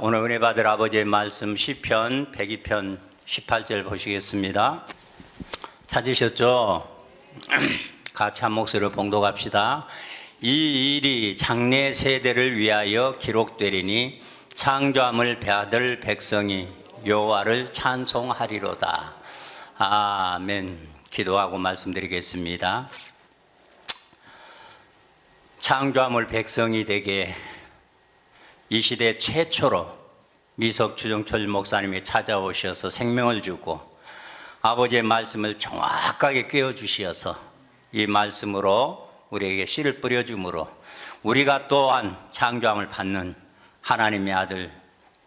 오늘 은혜 받을 아버지의 말씀 시편 102편 18절 보시겠습니다. 찾으셨죠? 같이 한 목소리로 봉독합시다. 이 일이 장래 세대를 위하여 기록되리니 창조함을 받을 백성이 여호와를 찬송하리로다. 아멘. 기도하고 말씀드리겠습니다. 창조함을 백성이 되게 이 시대 최초로 미석 주정철 목사님이 찾아오셔서 생명을 주고 아버지의 말씀을 정확하게 꿰어주시어서 이 말씀으로 우리에게 씨를 뿌려줌으로 우리가 또한 창조함을 받는 하나님의 아들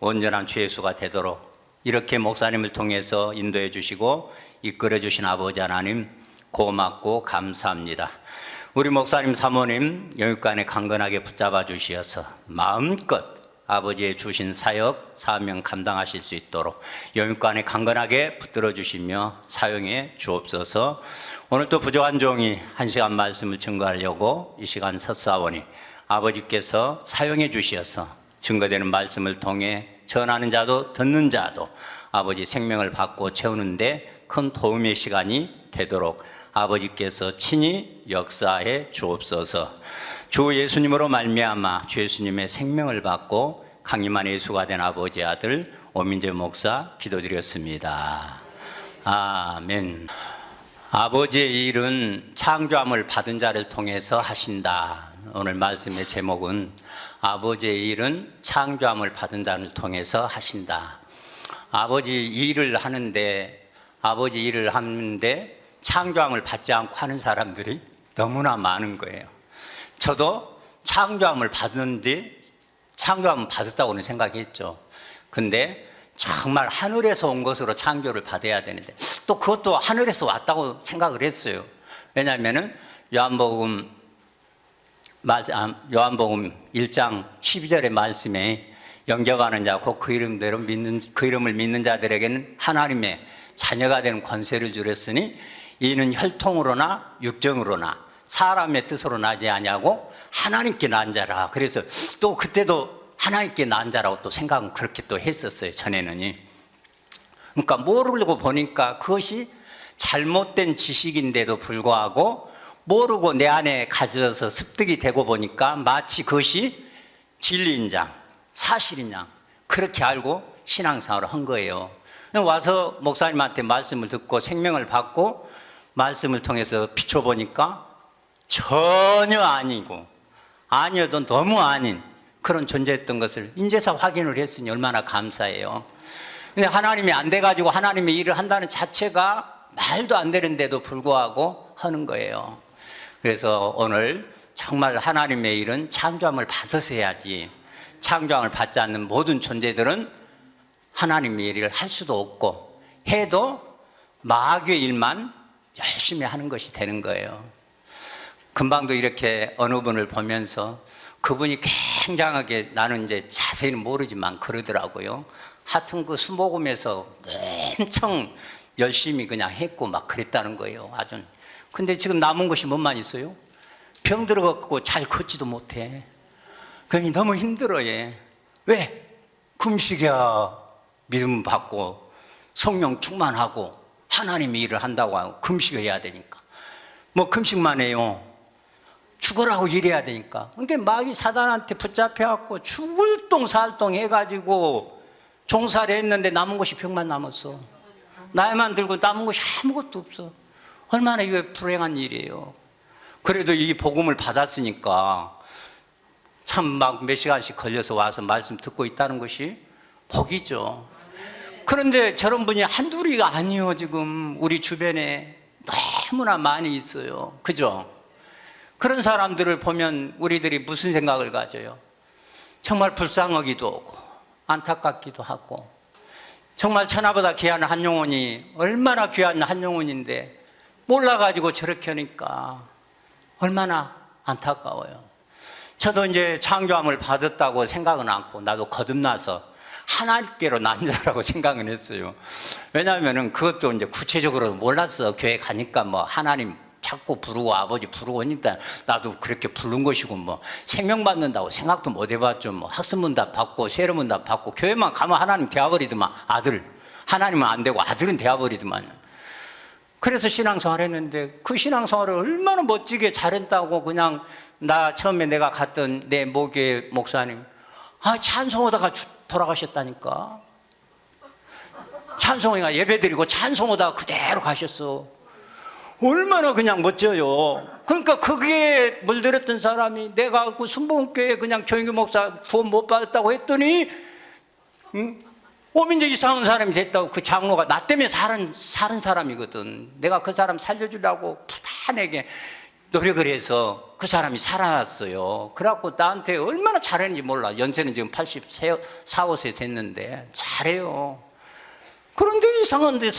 온전한 주 예수가 되도록 이렇게 목사님을 통해서 인도해 주시고 이끌어 주신 아버지 하나님 고맙고 감사합니다. 우리 목사님 사모님 영육간에 강건하게 붙잡아 주시어서 마음껏 아버지의 주신 사역 사명 감당하실 수 있도록 영육간에 강건하게 붙들어 주시며 사용해 주옵소서. 오늘 또 부족한 종이 한 시간 말씀을 증거하려고 이 시간 섰사오니 아버지께서 사용해 주시어서 증거되는 말씀을 통해 전하는 자도 듣는 자도 아버지 생명을 받고 채우는데 큰 도움의 시간이 되도록 아버지께서 친히 역사해 주옵소서. 주 예수님으로 말미암아 주 예수님의 생명을 받고 강림한 예수가 된 아버지의 아들 오민재 목사 기도드렸습니다. 아멘. 아버지의 일은 창조함을 받은 자를 통해서 하신다. 오늘 말씀의 제목은 아버지의 일은 창조함을 받은 자를 통해서 하신다. 아버지 일을 하는데 창조함을 받지 않고 하는 사람들이 너무나 많은 거예요. 저도 창조함을 받았는데 창조함을 받았다고는 생각했죠. 근데 정말 하늘에서 온 것으로 창조를 받아야 되는데 또 그것도 하늘에서 왔다고 생각을 했어요. 왜냐하면 요한복음 1장 12절의 말씀에 영접하는 자 곧 그 이름을 믿는 자들에게는 하나님의 자녀가 되는 권세를 주렸으니 이는 혈통으로나 육정으로나 사람의 뜻으로 나지 아니하고 하나님께 난 자라. 그래서 또 그때도 하나님께 난 자라고 또 생각은 그렇게 또 했었어요. 전에는. 그러니까 모르고 보니까 그것이 잘못된 지식인데도 불구하고 모르고 내 안에 가져서 습득이 되고 보니까 마치 그것이 진리인 양, 사실인 양 그렇게 알고 신앙생활을 한 거예요. 와서 목사님한테 말씀을 듣고 생명을 받고 말씀을 통해서 비춰보니까 전혀 아니고 아니어도 너무 아닌 그런 존재였던 것을 인제서 확인을 했으니 얼마나 감사해요. 근데 하나님이 안 돼가지고 하나님의 일을 한다는 자체가 말도 안 되는데도 불구하고 하는 거예요. 그래서 오늘 정말 하나님의 일은 창조함을 받아서 해야지 창조함을 받지 않는 모든 존재들은 하나님의 일을 할 수도 없고 해도 마귀의 일만 열심히 하는 것이 되는 거예요. 금방도 이렇게 어느 분을 보면서 그분이 굉장하게 나는 이제 자세히는 모르지만 그러더라고요. 하여튼 그 수목음에서 엄청 열심히 그냥 했고 막 그랬다는 거예요. 아주. 근데 지금 남은 것이 뭐만 있어요? 병 들어갖고 잘 걷지도 못해. 그러니 너무 힘들어 얘. 왜? 금식이야. 믿음 받고 성령 충만하고 하나님의 일을 한다고 하고 금식을 해야 되니까 뭐 금식만 해요. 죽으라고 일해야 되니까. 그러니까 마귀 사단한테 붙잡혀갖고 죽을 똥 살 똥 해가지고 종살이 했는데 남은 것이 병만 남았어. 나이만 들고 남은 것이 아무것도 없어. 얼마나 이거 불행한 일이에요. 그래도 이 복음을 받았으니까 참 막 몇 시간씩 걸려서 와서 말씀 듣고 있다는 것이 복이죠. 그런데 저런 분이 한둘이가 아니에요. 지금 우리 주변에 너무나 많이 있어요. 그죠? 그런 사람들을 보면 우리들이 무슨 생각을 가져요? 정말 불쌍하기도 하고 안타깝기도 하고 정말 천하보다 귀한 한 영혼이 얼마나 귀한 한 영혼인데 몰라가지고 저렇게 하니까 얼마나 안타까워요. 저도 이제 창조함을 받았다고 생각은 않고 나도 거듭나서 하나님께로 난 자라고 생각은 했어요. 왜냐하면 그것도 이제 구체적으로 몰랐어. 교회 가니까 뭐 하나님 자꾸 부르고 아버지 부르고 하니까 나도 그렇게 부른 것이고 뭐 생명 받는다고 생각도 못 해봤죠. 뭐 학습문답 받고 세례문답 받고 교회만 가면 하나님 되어버리더만 아들. 하나님은 안 되고 아들은 되어버리더만. 그래서 신앙생활 했는데 그 신앙생활을 얼마나 멋지게 잘했다고 그냥 나 처음에 내가 갔던 내 모교회 목사님 찬송하다가 돌아가셨다니까. 찬송회가 예배드리고 찬송하다가 그대로 가셨어. 얼마나 그냥 멋져요. 그러니까 거기에 물들었던 사람이 내가 그 순복음교회 그냥 조영규 목사 구원 못 받았다고 했더니 오민재 이상한 사람이 됐다고. 그 장로가 나 때문에 사는 사람이거든. 내가 그 사람 살려주려고 부단하게 노력을 해서 그 사람이 살아났어요. 그래갖고 나한테 얼마나 잘했는지 몰라. 연세는 지금 84, 5세 됐는데 잘해요. 그런데 이상한 데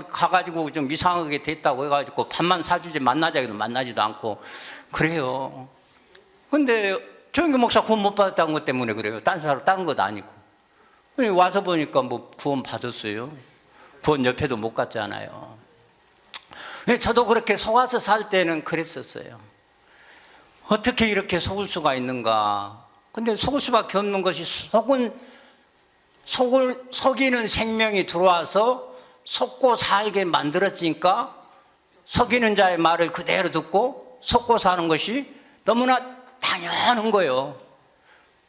가가지고 좀 이상하게 됐다고 해가지고 밥만 사주지 만나자 해도 만나지도 않고 그래요. 근데 조영규 목사 구원 못 받았다는 것 때문에 그래요. 딴 것 아니고. 와서 보니까 뭐 구원 받았어요. 구원 옆에도 못 갔잖아요. 저도 그렇게 속아서 살 때는 그랬었어요. 어떻게 이렇게 속을 수가 있는가. 근데 속을 수밖에 없는 것이 속이는 생명이 들어와서 속고 살게 만들었으니까 속이는 자의 말을 그대로 듣고 속고 사는 것이 너무나 당연한 거예요.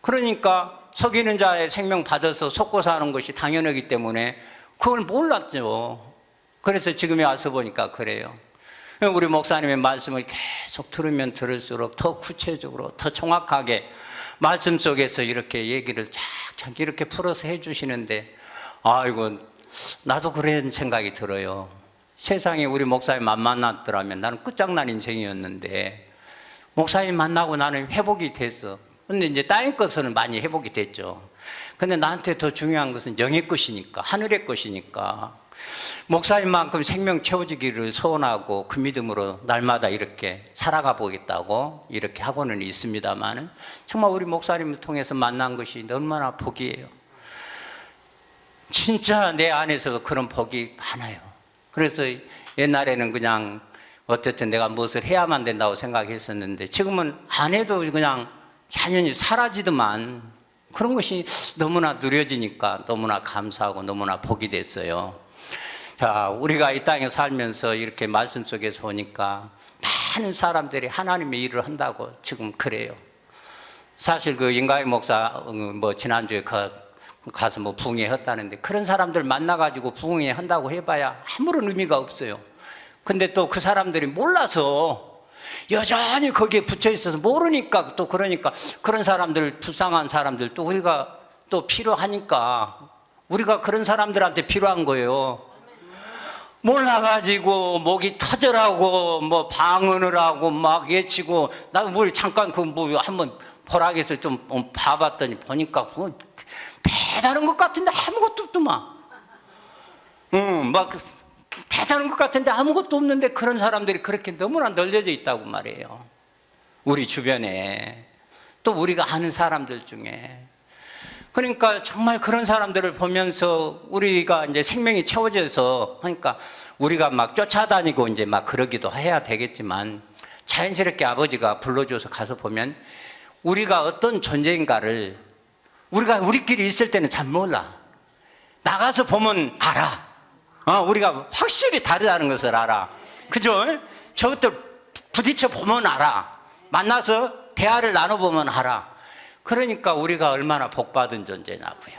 그러니까 속이는 자의 생명 받아서 속고 사는 것이 당연하기 때문에 그걸 몰랐죠. 그래서 지금에 와서 보니까 그래요. 우리 목사님의 말씀을 계속 들으면 들을수록 더 구체적으로 더 정확하게 말씀 속에서 이렇게 얘기를 쫙 이렇게 풀어서 해주시는데 아이고 나도 그런 생각이 들어요. 세상에 우리 목사님 안 만났더라면 나는 끝장난 인생이었는데 목사님 만나고 나는 회복이 됐어. 근데 이제 땅의 것은 많이 회복이 됐죠. 근데 나한테 더 중요한 것은 영의 것이니까, 하늘의 것이니까 목사님만큼 생명 채워지기를 소원하고 그 믿음으로 날마다 이렇게 살아가 보겠다고 이렇게 하고는 있습니다만 정말 우리 목사님을 통해서 만난 것이 얼마나 복이에요. 진짜 내 안에서도 그런 복이 많아요. 그래서 옛날에는 그냥 어쨌든 내가 무엇을 해야만 된다고 생각했었는데 지금은 안 해도 그냥 자연히 사라지더만 그런 것이 너무나 누려지니까 너무나 감사하고 너무나 복이 됐어요. 자, 우리가 이 땅에 살면서 이렇게 말씀 속에서 보니까 많은 사람들이 하나님의 일을 한다고 지금 그래요. 사실 그 인가희 목사 뭐 지난주에 가서 뭐 부흥회 했다는데 그런 사람들 만나가지고 부흥회 한다고 해봐야 아무런 의미가 없어요. 근데 또 그 사람들이 몰라서 여전히 거기에 붙여 있어서 모르니까 또 그러니까 그런 사람들 불쌍한 사람들 또 우리가 또 필요하니까 우리가 그런 사람들한테 필요한 거예요. 몰라가지고 목이 터져라고 뭐 방언을 하고 막 외치고 나 뭘 잠깐 그 뭐 한번 보라기에서 좀 봐봤더니 보니까 그건 대단한 것 같은데 아무것도 없더만. 막 대단한 것 같은데 아무것도 없는데 그런 사람들이 그렇게 너무나 널려져 있다고 말이에요. 우리 주변에 또 우리가 아는 사람들 중에. 그러니까 정말 그런 사람들을 보면서 우리가 이제 생명이 채워져서 그러니까 우리가 막 쫓아다니고 이제 막 그러기도 해야 되겠지만 자연스럽게 아버지가 불러줘서 가서 보면 우리가 어떤 존재인가를 우리가 우리끼리 있을 때는 잘 몰라. 나가서 보면 알아. 우리가 확실히 다르다는 것을 알아. 그죠? 저것들 부딪혀 보면 알아. 만나서 대화를 나눠보면 알아. 그러니까 우리가 얼마나 복받은 존재냐고요.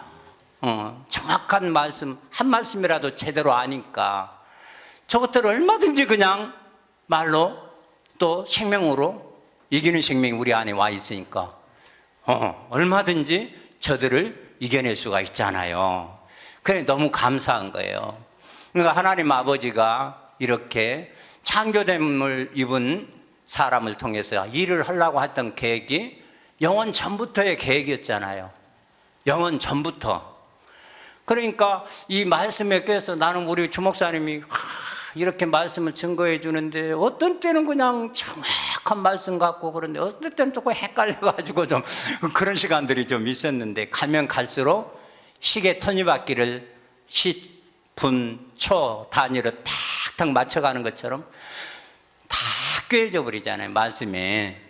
정확한 말씀, 한 말씀이라도 제대로 아니까 저것들을 얼마든지 그냥 말로 또 생명으로 이기는 생명이 우리 안에 와 있으니까 얼마든지 저들을 이겨낼 수가 있잖아요. 그래 너무 감사한 거예요. 그러니까 하나님 아버지가 이렇게 창조됨을 입은 사람을 통해서 일을 하려고 했던 계획이 영원 전부터의 계획이었잖아요. 영원 전부터. 그러니까 이 말씀에 껴서 나는 우리 주목사님이 이렇게 말씀을 증거해 주는데 어떤 때는 그냥 정확한 말씀 같고 그런데 어떤 때는 조금 헷갈려가지고 좀 그런 시간들이 좀 있었는데 가면 갈수록 시계 톱니바퀴를 분, 초 단위로 탁탁 맞춰가는 것처럼 다 깨어져 버리잖아요. 말씀에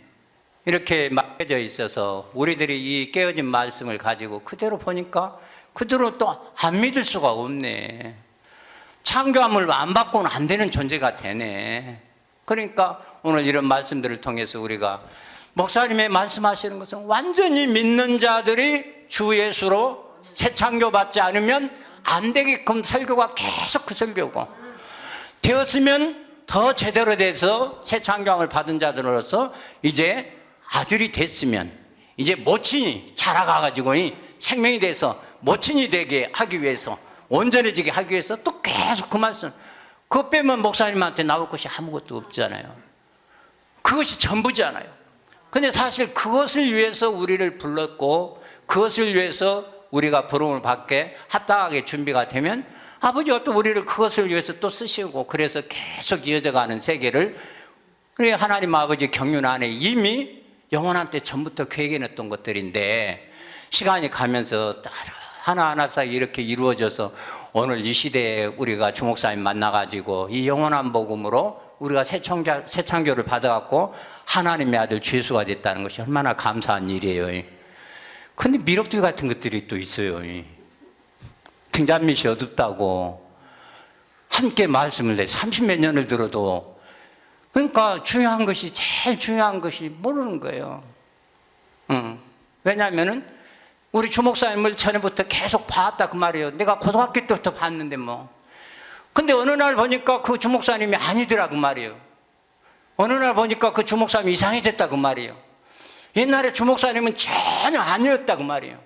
이렇게 막혀져 있어서 우리들이 이 깨어진 말씀을 가지고 그대로 보니까 그대로 또 안 믿을 수가 없네. 창조함을 안 받고는 안 되는 존재가 되네. 그러니까 오늘 이런 말씀들을 통해서 우리가 목사님의 말씀하시는 것은 완전히 믿는 자들이 주 예수로 새 창조 받지 않으면 안 되게끔 설교가 계속 그 설교고, 되었으면 더 제대로 돼서 새 창조함을 받은 자들로서 이제 아들이 됐으면 이제 모친이 자라가가지고 생명이 돼서 모친이 되게 하기 위해서, 온전해지게 하기 위해서 또 계속 그 말씀, 그거 빼면 목사님한테 나올 것이 아무것도 없잖아요. 그것이 전부잖아요. 근데 사실 그것을 위해서 우리를 불렀고 그것을 위해서 우리가 부름을 받게 합당하게 준비가 되면 아버지가 또 우리를 그것을 위해서 또 쓰시고, 그래서 계속 이어져가는 세계를 우리 하나님 아버지 경륜 안에 이미 영원한 때 전부터 계획해놨던 것들인데, 시간이 가면서 하나하나 사이 이렇게 이루어져서 오늘 이 시대에 우리가 주목사님 만나가지고 이 영원한 복음으로 우리가 새 창조를 받아갖고 하나님의 아들 주 예수가 됐다는 것이 얼마나 감사한 일이에요. 근데 미력들 같은 것들이 또 있어요. 등잔밑이 어둡다고 함께 말씀을 내 30몇 년을 들어도, 그러니까 중요한 것이, 제일 중요한 것이 모르는 거예요. 왜냐하면은 우리 주목사님을 전에부터 계속 봤다 그 말이에요. 내가 고등학교 때부터 봤는데 뭐. 근데 어느 날 보니까 그 주목사님이 아니더라 그 말이에요. 어느 날 보니까 그 주목사님이 이상해졌다 그 말이에요. 옛날에 주목사님은 전혀 아니었다 그 말이에요.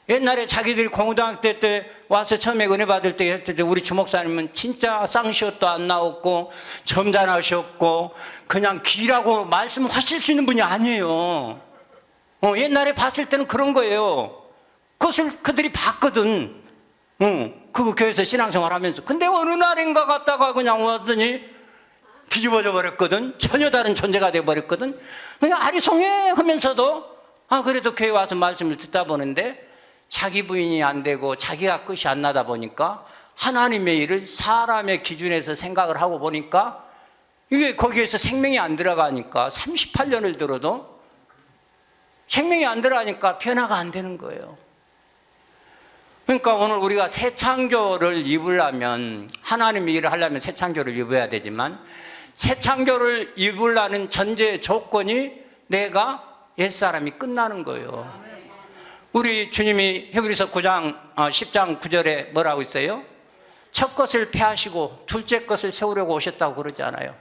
옛날에 자기들이 공고등학교 때 와서 처음에 은혜 받을 때 했을 때 우리 주목사님은 진짜 쌍시옷도 안 나왔고 점잖으셨고 그냥 귀라고 말씀하실 수 있는 분이 아니에요. 옛날에 봤을 때는 그런 거예요. 그것을 그들이 봤거든. 그 교회에서 신앙생활 하면서. 근데 어느 날인가 갔다가 그냥 왔더니 뒤집어져 버렸거든. 전혀 다른 존재가 되어버렸거든. 그냥 아리송해 하면서도 그래도 교회 와서 말씀을 듣다 보는데 자기 부인이 안 되고 자기가 끝이 안 나다 보니까 하나님의 일을 사람의 기준에서 생각을 하고 보니까 이게 거기에서 생명이 안 들어가니까 38년을 들어도 생명이 안 들어가니까 변화가 안 되는 거예요. 그러니까 오늘 우리가 새 창조를 입으려면, 하나님의 일을 하려면 새 창조를 입어야 되지만, 새 창조를 입으려는 전제 조건이 내가 옛사람이 끝나는 거예요. 우리 주님이 히브리서 9장 10장 9절에 뭐라고 있어요? 첫 것을 폐하시고 둘째 것을 세우려고 오셨다고 그러잖아요.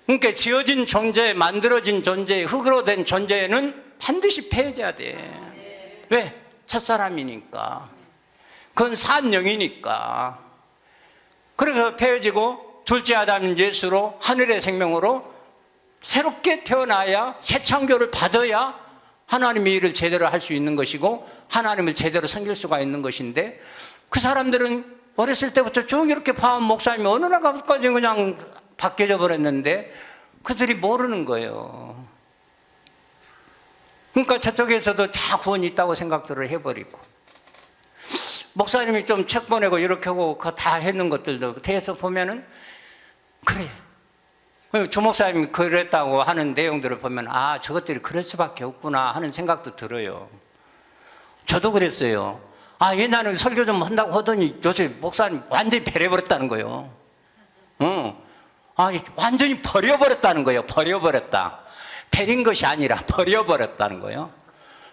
그러니까 지어진 존재, 만들어진 존재, 흙으로 된 존재는 반드시 폐해져야 돼. 왜? 첫사람이니까. 그건 산 영이니까. 그래서 폐해지고 둘째 아담 예수로 하늘의 생명으로 새롭게 태어나야, 새 창조를 받아야 하나님의 일을 제대로 할 수 있는 것이고 하나님을 제대로 섬길 수가 있는 것인데, 그 사람들은 어렸을 때부터 쭉 이렇게 봐온 목사님이 어느 날까지 그냥 바뀌어져 버렸는데 그들이 모르는 거예요. 그러니까 저쪽에서도 다 구원이 있다고 생각들을 해버리고, 목사님이 좀 책 보내고 이렇게 하고 그거 다 했는 것들도 대해서 보면은 그래, 주목사님이 그랬다고 하는 내용들을 보면 저것들이 그럴 수밖에 없구나 하는 생각도 들어요. 저도 그랬어요. 옛날에 설교 좀 한다고 하더니 요새 목사님 완전히 배려버렸다는 거예요. 완전히 버려버렸다는 거예요. 버려버렸다. 배린 것이 아니라 버려버렸다는 거예요.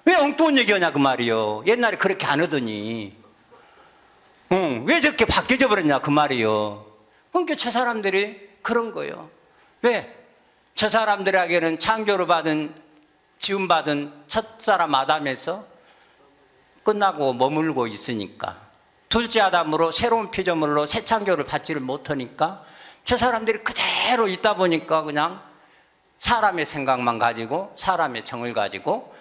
왜 엉뚱한 얘기하냐 그 말이요. 옛날에 그렇게 안 하더니 왜 저렇게 바뀌어져 버렸냐 그 말이요. 그러니까 저 사람들이 그런 거예요. 왜? 저 사람들에게는 창조를 받은, 지음받은 첫사람 아담에서 끝나고 머물고 있으니까, 둘째 아담으로 새로운 피조물로 새 창조를 받지를 못하니까 저 사람들이 그대로 있다 보니까 그냥 사람의 생각만 가지고 사람의 정을 가지고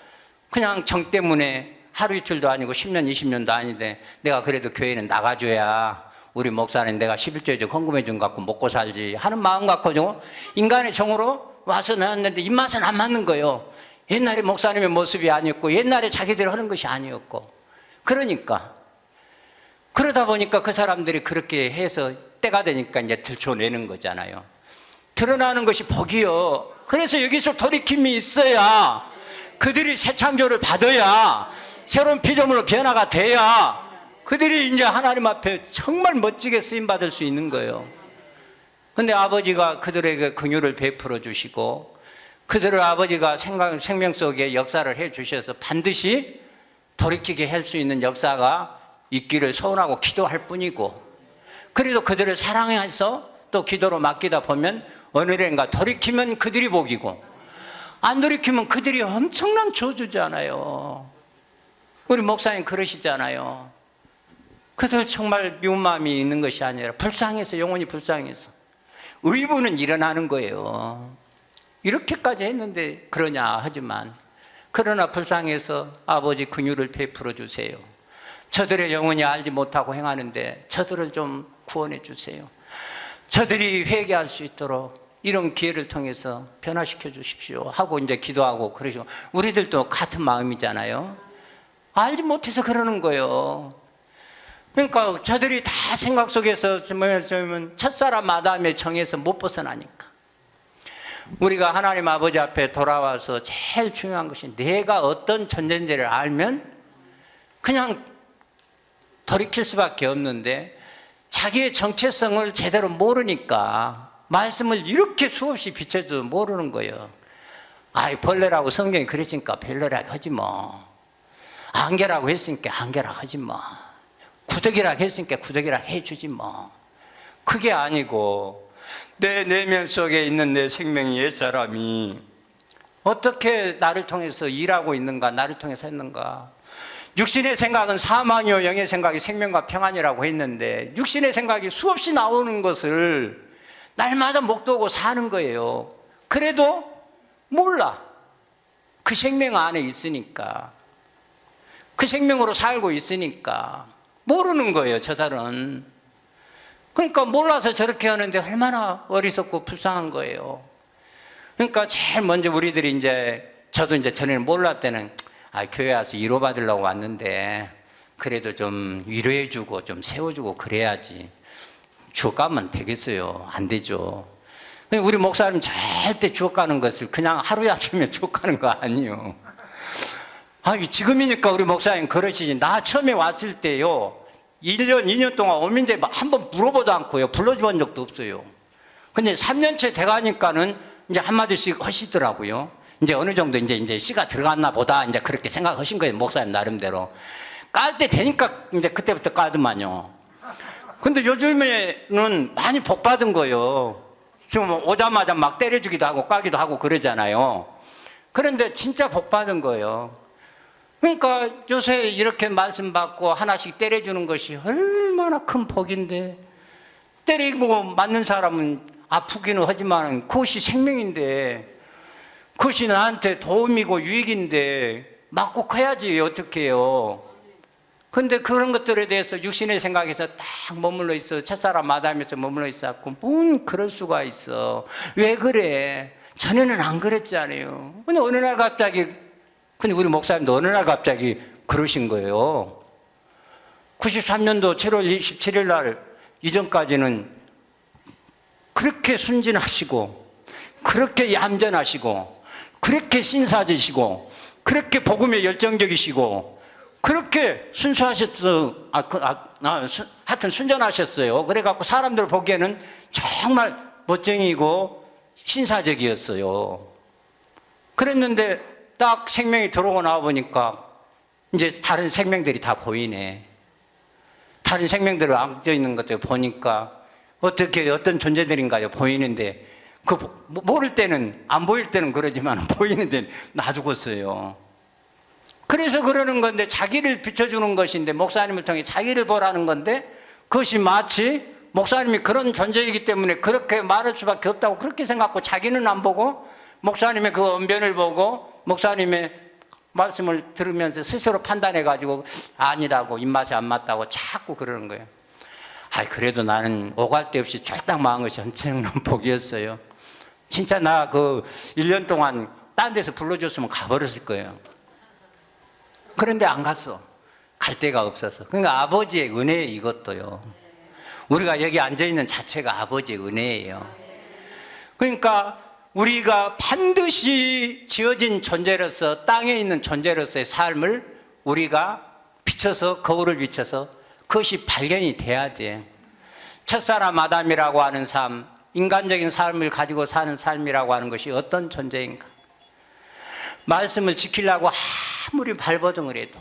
그냥 정 때문에 하루 이틀도 아니고 10년 20년도 아닌데 내가 그래도 교회는 나가줘야 우리 목사는 내가 11조에 좀 헌금해 준 것 갖고 먹고 살지 하는 마음 갖고 좀 인간의 정으로 와서 나왔는데 입맛은 안 맞는 거예요. 옛날에 목사님의 모습이 아니었고 옛날에 자기들이 하는 것이 아니었고, 그러니까 그러다 보니까 그 사람들이 그렇게 해서 때가 되니까 이제 들춰내는 거잖아요. 드러나는 것이 복이요. 그래서 여기서 돌이킴이 있어야 그들이 새 창조를 받아야 새로운 피조물로 변화가 돼야 그들이 이제 하나님 앞에 정말 멋지게 쓰임 받을 수 있는 거예요. 근데 아버지가 그들에게 긍휼을 베풀어 주시고 그들을 아버지가 생명 속에 역사를 해 주셔서 반드시 돌이키게 할 수 있는 역사가 있기를 소원하고 기도할 뿐이고, 그래도 그들을 사랑해서 또 기도로 맡기다 보면 어느샌가 돌이키면 그들이 복이고 안 돌이키면 그들이 엄청난 저주잖아요. 우리 목사님 그러시잖아요. 그들 정말 미운 마음이 있는 것이 아니라 불쌍해서, 영혼이 불쌍해서 의부는 일어나는 거예요. 이렇게까지 했는데 그러냐 하지만, 그러나 불쌍해서 아버지 긍휼을 베풀어 주세요. 저들의 영혼이 알지 못하고 행하는데 저들을 좀 구원해 주세요. 저들이 회개할 수 있도록 이런 기회를 통해서 변화시켜 주십시오 하고 이제 기도하고 그러시고, 우리들도 같은 마음이잖아요. 알지 못해서 그러는 거예요. 그러니까 저들이 다 생각 속에서 첫사람 아담의 정에서 못 벗어나니까, 우리가 하나님 아버지 앞에 돌아와서 제일 중요한 것이 내가 어떤 존재인지를 알면 그냥 돌이킬 수밖에 없는데, 자기의 정체성을 제대로 모르니까 말씀을 이렇게 수없이 비춰도 모르는 거예요. 아이, 벌레라고 성경이 그랬으니까 벌레라고 하지 뭐, 안개라고 했으니까 안개라고 하지 뭐, 구더기라고 했으니까 구더기라고 해주지 뭐. 그게 아니고 내 내면 속에 있는 내 생명의 옛사람이 어떻게 나를 통해서 일하고 있는가, 나를 통해서 했는가. 육신의 생각은 사망이요 영의 생각이 생명과 평안이라고 했는데, 육신의 생각이 수없이 나오는 것을 날마다 목도고 사는 거예요. 그래도 몰라. 그 생명 안에 있으니까, 그 생명으로 살고 있으니까 모르는 거예요, 저 사람은. 그러니까 몰라서 저렇게 하는데 얼마나 어리석고 불쌍한 거예요. 그러니까 제일 먼저 우리들이 저도 전에는 몰랐을 때는 교회 와서 위로받으려고 왔는데 그래도 좀 위로해주고 좀 세워주고 그래야지 주옥 가면 되겠어요? 안 되죠. 우리 목사님 절대 주옥 가는 것을 그냥 하루에 아침에 주옥 가는 거 아니에요. 지금이니까 우리 목사님 그러시지, 나 처음에 왔을 때요 1년, 2년 동안 오민재 한번 물어보도 않고요 불러준 적도 없어요. 근데 3년째 돼가니까는 이제 한마디씩 하시더라고요. 이제 어느 정도 이제 씨가 들어갔나 보다, 이제 그렇게 생각하신 거예요, 목사님 나름대로. 깔 때 되니까 이제 그때부터 깔더만요. 근데 요즘에는 많이 복 받은 거예요. 지금 오자마자 막 때려주기도 하고 까기도 하고 그러잖아요. 그런데 진짜 복 받은 거예요. 그러니까 요새 이렇게 말씀 받고 하나씩 때려주는 것이 얼마나 큰 복인데, 때리고 맞는 사람은 아프기는 하지만 그것이 생명인데, 그것이 나한테 도움이고 유익인데 맞고 커야지 어떻게 해요. 근데 그런 것들에 대해서 육신의 생각에서 딱 머물러 있어, 첫사람 아담에서 머물러 있었고, 뭔 그럴 수가 있어. 왜 그래? 전에는 안 그랬잖아요. 근데 어느 날 갑자기, 근데 우리 목사님도 어느 날 갑자기 그러신 거예요. 93년도 7월 27일 날 이전까지는 그렇게 순진하시고, 그렇게 얌전하시고, 그렇게 신사지시고, 그렇게 복음에 열정적이시고, 그렇게 순수하셨어. 하여튼 순전하셨어요. 그래갖고 사람들 보기에는 정말 멋쟁이고 신사적이었어요. 그랬는데 딱 생명이 들어오고 나와보니까 이제 다른 생명들이 다 보이네. 다른 생명들을 앉아있는 것들 보니까 어떤 존재들인가요? 보이는데, 모를 때는, 안 보일 때는 그러지만 보이는데 놔두었어요. 그래서 그러는 건데, 자기를 비춰주는 것인데, 목사님을 통해 자기를 보라는 건데, 그것이 마치 목사님이 그런 존재이기 때문에 그렇게 말할 수밖에 없다고 그렇게 생각하고, 자기는 안 보고 목사님의 그 언변을 보고 목사님의 말씀을 들으면서 스스로 판단해가지고 아니라고, 입맛이 안 맞다고 자꾸 그러는 거예요. 그래도 나는 오갈 데 없이 쫄딱 망한 것이 엄청난 복이었어요. 진짜 나 1년 동안 딴 데서 불러줬으면 가버렸을 거예요. 그런데 안 갔어. 갈 데가 없어서. 그러니까 아버지의 은혜예요, 이것도요. 우리가 여기 앉아있는 자체가 아버지의 은혜예요. 그러니까 우리가 반드시 지어진 존재로서, 땅에 있는 존재로서의 삶을 우리가 비춰서, 거울을 비춰서 그것이 발견이 돼야 돼. 첫사람 아담이라고 하는 삶, 인간적인 삶을 가지고 사는 삶이라고 하는 것이 어떤 존재인가? 말씀을 지키려고 아무리 발버둥을 해도,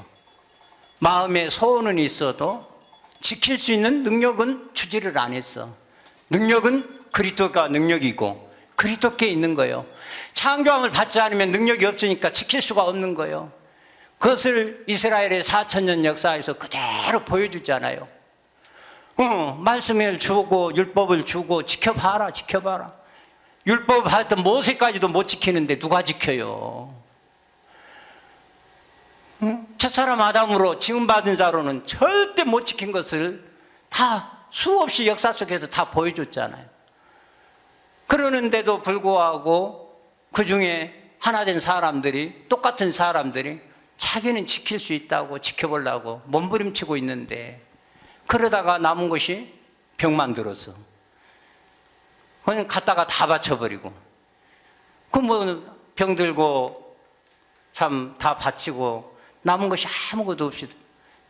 마음에 소원은 있어도 지킬 수 있는 능력은 주지를 안 했어. 능력은 그리스도가 능력이고 그리스도께 있는 거예요. 창조함을 받지 않으면 능력이 없으니까 지킬 수가 없는 거예요. 그것을 이스라엘의 4,000년 역사에서 그대로 보여주잖아요. 말씀을 주고 율법을 주고 지켜봐라, 지켜봐라. 율법을 받았던 모세까지도 못 지키는데 누가 지켜요? 첫사람 아담으로 지음받은 자로는 절대 못 지킨 것을 다 수없이 역사 속에서 다 보여줬잖아요. 그러는데도 불구하고 그 중에 하나 된 사람들이, 똑같은 사람들이 자기는 지킬 수 있다고 지켜보려고 몸부림치고 있는데, 그러다가 남은 것이 병만 들어서 그냥 갖다가 다 바쳐버리고, 그 뭐 병 들고 참 다 바치고 남은 것이 아무것도 없이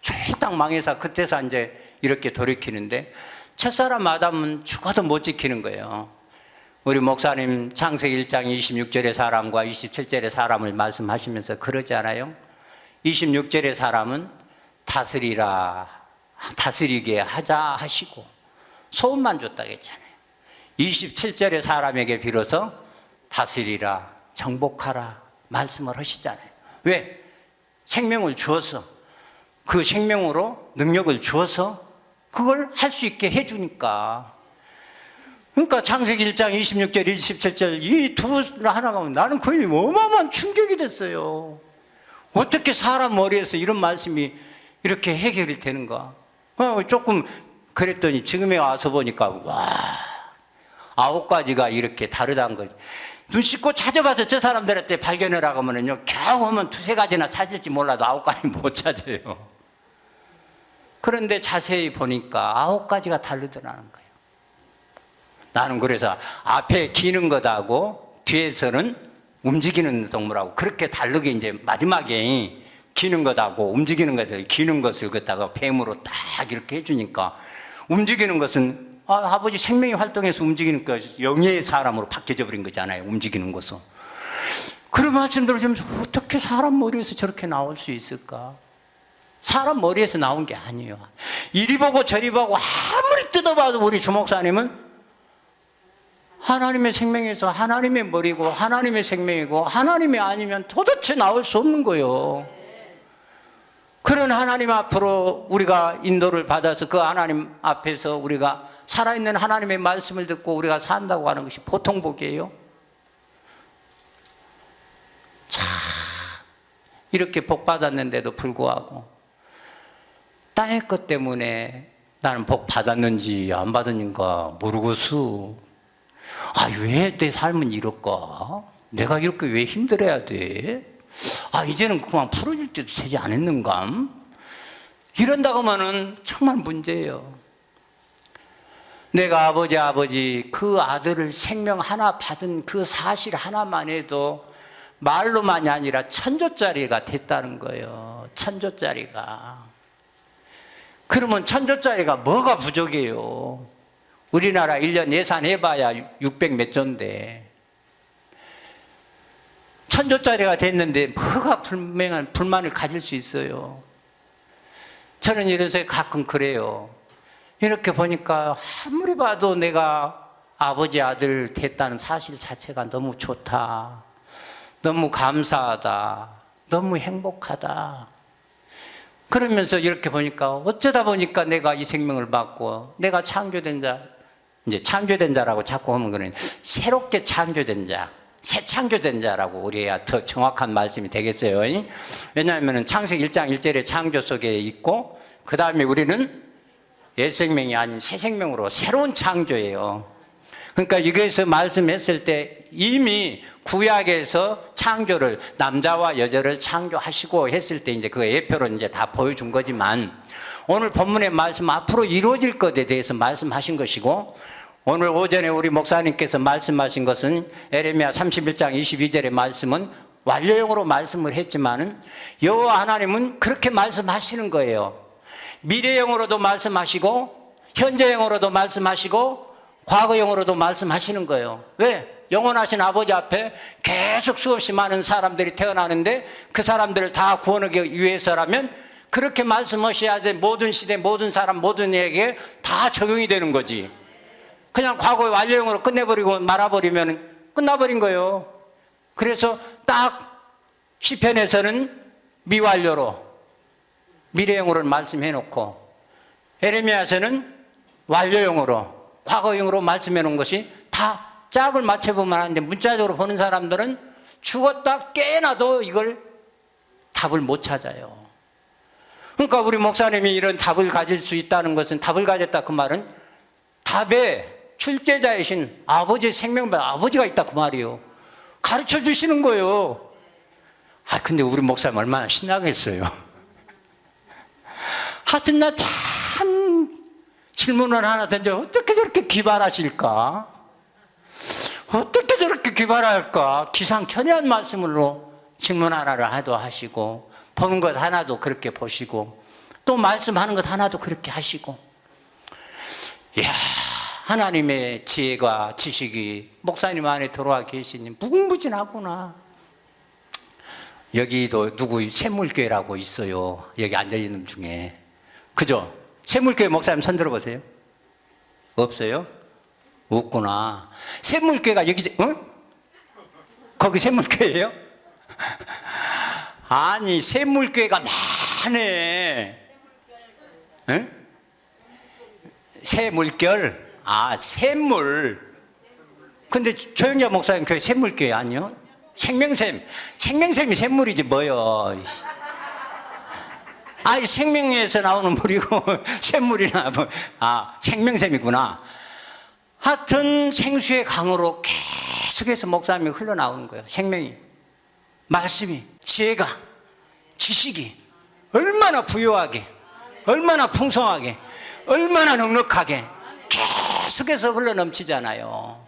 쫄딱 망해서 그때서 이제 이렇게 돌이키는데, 첫사람 아담은 죽어도 못 지키는 거예요. 우리 목사님 창세기 1장 26절의 사람과 27절의 사람을 말씀하시면서 그러지 않아요? 26절의 사람은 다스리라, 다스리게 하자 하시고 소원만 줬다고 했잖아요. 27절의 사람에게 비로소 다스리라, 정복하라 말씀을 하시잖아요. 왜? 생명을 주어서, 그 생명으로 능력을 주어서 그걸 할 수 있게 해주니까. 그러니까 창세기 1장 26절 27절 이 두 하나가 나는 거의 어마어마한 충격이 됐어요. 어떻게 사람 머리에서 이런 말씀이 이렇게 해결이 되는가? 조금 그랬더니 지금에 와서 보니까 와, 9가지가 이렇게 다르다는 거지. 눈 씻고 찾아봐서 저 사람들한테 발견을 하면요, 겨우 하면 2-3가지나 찾을지 몰라도 9가지 못 찾아요. 그런데 자세히 보니까 9가지가 다르더라는 거예요. 나는 그래서 앞에 기는 것하고 뒤에서는 움직이는 동물하고 그렇게 다르게 이제 마지막에 기는 것하고 움직이는 것을, 기는 것을 갖다가 뱀으로 딱 이렇게 해주니까, 움직이는 것은 아버지 생명이 활동해서 움직이는 것, 영의 사람으로 바뀌어져 버린 거잖아요. 움직이는 것은. 그런 말씀 들으면서 어떻게 사람 머리에서 저렇게 나올 수 있을까? 사람 머리에서 나온 게 아니에요. 이리 보고 저리 보고 아무리 뜯어봐도 우리 주목사님은 하나님의 생명에서 하나님의 머리고 하나님의 생명이고 하나님이 아니면 도대체 나올 수 없는 거예요. 그런 하나님 앞으로 우리가 인도를 받아서 그 하나님 앞에서 우리가 살아있는 하나님의 말씀을 듣고 우리가 산다고 하는 것이 보통 복이에요? 참 이렇게 복 받았는데도 불구하고 땅의 것 때문에 나는 복 받았는지 안 받았는가 모르겠어. 왜 내 삶은 이럴까? 내가 이렇게 왜 힘들어야 돼? 이제는 그만 풀어줄 때도 되지 않았는가? 이런다고 하면은 정말 문제예요. 내가 아버지 그 아들을 생명 하나 받은 그 사실 하나만 해도 말로만이 아니라 천조짜리가 됐다는 거예요. 천조짜리가. 그러면 천조짜리가 뭐가 부족해요? 우리나라 1년 예산해봐야 600 몇 조인데 천조짜리가 됐는데 뭐가 불만을 가질 수 있어요? 저는 이래서 가끔 그래요. 이렇게 보니까 아무리 봐도 내가 아버지 아들 됐다는 사실 자체가 너무 좋다, 너무 감사하다, 너무 행복하다. 그러면서 이렇게 보니까 어쩌다 보니까 내가 이 생명을 받고 내가 창조된 자, 이제 창조된 자라고 자꾸 하면 그러니 새롭게 창조된 자, 새 창조된 자라고 우리야 더 정확한 말씀이 되겠어요. 왜냐하면 창세기 1장 1절의 창조 속에 있고 그 다음에 우리는 옛 생명이 아닌 새 생명으로 새로운 창조예요. 그러니까 여기에서 말씀했을 때 이미 구약에서 창조를, 남자와 여자를 창조하시고 했을 때 이제 그 예표로 이제 다 보여준 거지만 오늘 본문의 말씀 앞으로 이루어질 것에 대해서 말씀하신 것이고, 오늘 오전에 우리 목사님께서 말씀하신 것은 에레미야 31장 22절의 말씀은 완료형으로 말씀을 했지만은 여호와 하나님은 그렇게 말씀하시는 거예요. 미래형으로도 말씀하시고 현재형으로도 말씀하시고 과거형으로도 말씀하시는 거예요. 왜? 영원하신 아버지 앞에 계속 수없이 많은 사람들이 태어나는데 그 사람들을 다 구원하기 위해서라면 그렇게 말씀하셔야 돼. 모든 시대, 모든 사람, 모든 이에게 다 적용이 되는 거지. 그냥 과거의 완료형으로 끝내버리고 말아버리면 끝나버린 거예요. 그래서 딱 시편에서는 미완료로 미래형으로 말씀해놓고 에레미야서는 완료형으로 과거형으로 말씀해놓은 것이 다 짝을 맞춰보면 하는데 문자적으로 보는 사람들은 죽었다 깨어나도 이걸 답을 못 찾아요. 그러니까 우리 목사님이 이런 답을 가질 수 있다는 것은, 답을 가졌다 그 말은 답의 출제자이신 아버지의 생명과 아버지가 있다 그 말이에요. 가르쳐 주시는 거예요. 근데 우리 목사님 얼마나 신나겠어요. 하여튼 나 참 질문을 하나 던져. 어떻게 저렇게 기발하실까? 어떻게 저렇게 기발할까? 기상천외한 말씀으로 질문 하나를 하도 하시고, 보는 것 하나도 그렇게 보시고, 또 말씀하는 것 하나도 그렇게 하시고. 이야, 하나님의 지혜가 지식이 목사님 안에 들어와 계시니 무궁무진하구나. 여기도 누구 샘물교회라고 있어요. 여기 앉아있는 중에. 그죠? 샘물교회 목사님 손 들어보세요. 없어요? 없구나. 샘물교회가 여기, 거기 샘물교회예요? 아니, 샘물교회가 많네. 응? 새물결? 샘물. 근데 조영자 목사님 교회 샘물교회 아니요? 생명샘. 생명샘이 샘물이지 뭐요. 생명에서 나오는 물이고 샘물이나 뭐. 생명샘이구나. 하여튼 생수의 강으로 계속해서 목사님이 흘러나오는 거예요. 생명이, 말씀이, 지혜가, 지식이 얼마나 부유하게, 얼마나 풍성하게, 얼마나 넉넉하게 계속해서 흘러넘치잖아요.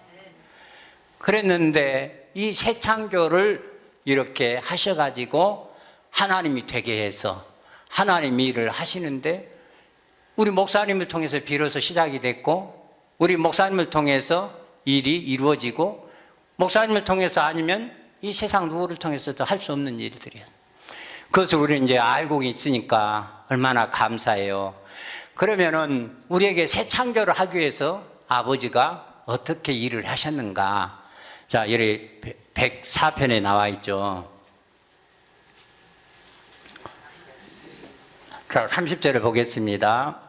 그랬는데 이 새 창조를 이렇게 하셔가지고 하나님이 되게 해서 하나님 일을 하시는데, 우리 목사님을 통해서 비로소 시작이 됐고, 우리 목사님을 통해서 일이 이루어지고, 목사님을 통해서 아니면 이 세상 누구를 통해서도 할 수 없는 일들이에요. 그것을 우리는 이제 알고 있으니까 얼마나 감사해요. 그러면은 우리에게 새 창조를 하기 위해서 아버지가 어떻게 일을 하셨는가. 자, 여기 104편에 나와 있죠. 자, 30절을 보겠습니다.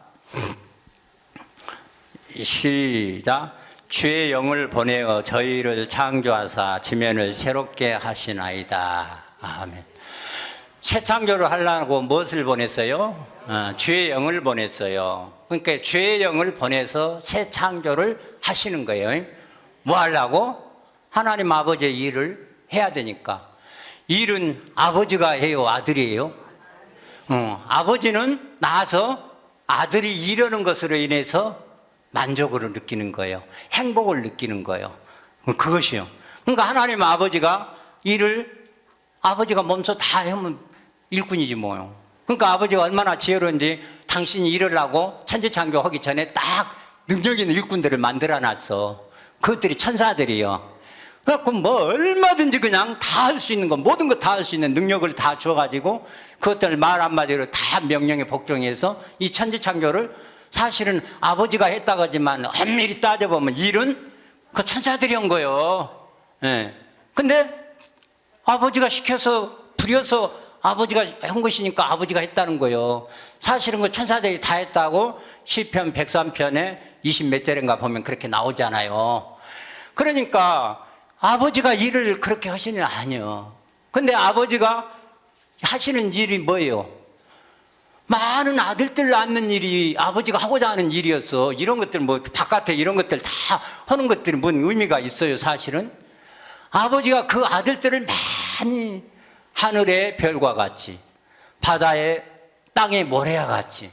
시작. 주의 영을 보내어 저희를 창조하사 지면을 새롭게 하시나이다. 아멘. 새 창조를 하려고 무엇을 보냈어요? 주의 영을 보냈어요. 그러니까 주의 영을 보내서 새 창조를 하시는 거예요. 뭐 하려고? 하나님 아버지의 일을 해야 되니까. 일은 아버지가 해요? 아들이 해요? 아버지는 낳아서 아들이 이루는 것으로 인해서 만족을 느끼는 거예요. 행복을 느끼는 거예요. 그것이요. 그러니까 하나님 아버지가 일을, 아버지가 몸소 다 하면 일꾼이지 뭐요. 그러니까 아버지가 얼마나 지혜로운지 당신이 일을 하고 천지창조 하기 전에 딱 능력 있는 일꾼들을 만들어 놨어. 그것들이 천사들이요. 그래갖고 뭐 얼마든지 그냥 다 할 수 있는 거, 모든 거 다 할 수 있는 능력을 다 주어가지고 그것들 말 한마디로 다 명령에 복종해서 이 천지창조를 사실은 아버지가 했다고 하지만 엄밀히 따져보면 일은 그 천사들이 한 거예요. 예. 근데 아버지가 시켜서 부려서 아버지가 한 것이니까 아버지가 했다는 거예요. 사실은 그 천사들이 다 했다고 시편 103편에 20몇 절인가 보면 그렇게 나오잖아요. 그러니까 아버지가 일을 그렇게 하시는 게 아니에요. 근데 아버지가 하시는 일이 뭐예요? 많은 아들들 낳는 일이 아버지가 하고자 하는 일이었어. 이런 것들 뭐 바깥에 이런 것들 다 하는 것들이 뭔 의미가 있어요. 사실은 아버지가 그 아들들을 많이 하늘의 별과 같이 바다의 땅의 모래와 같이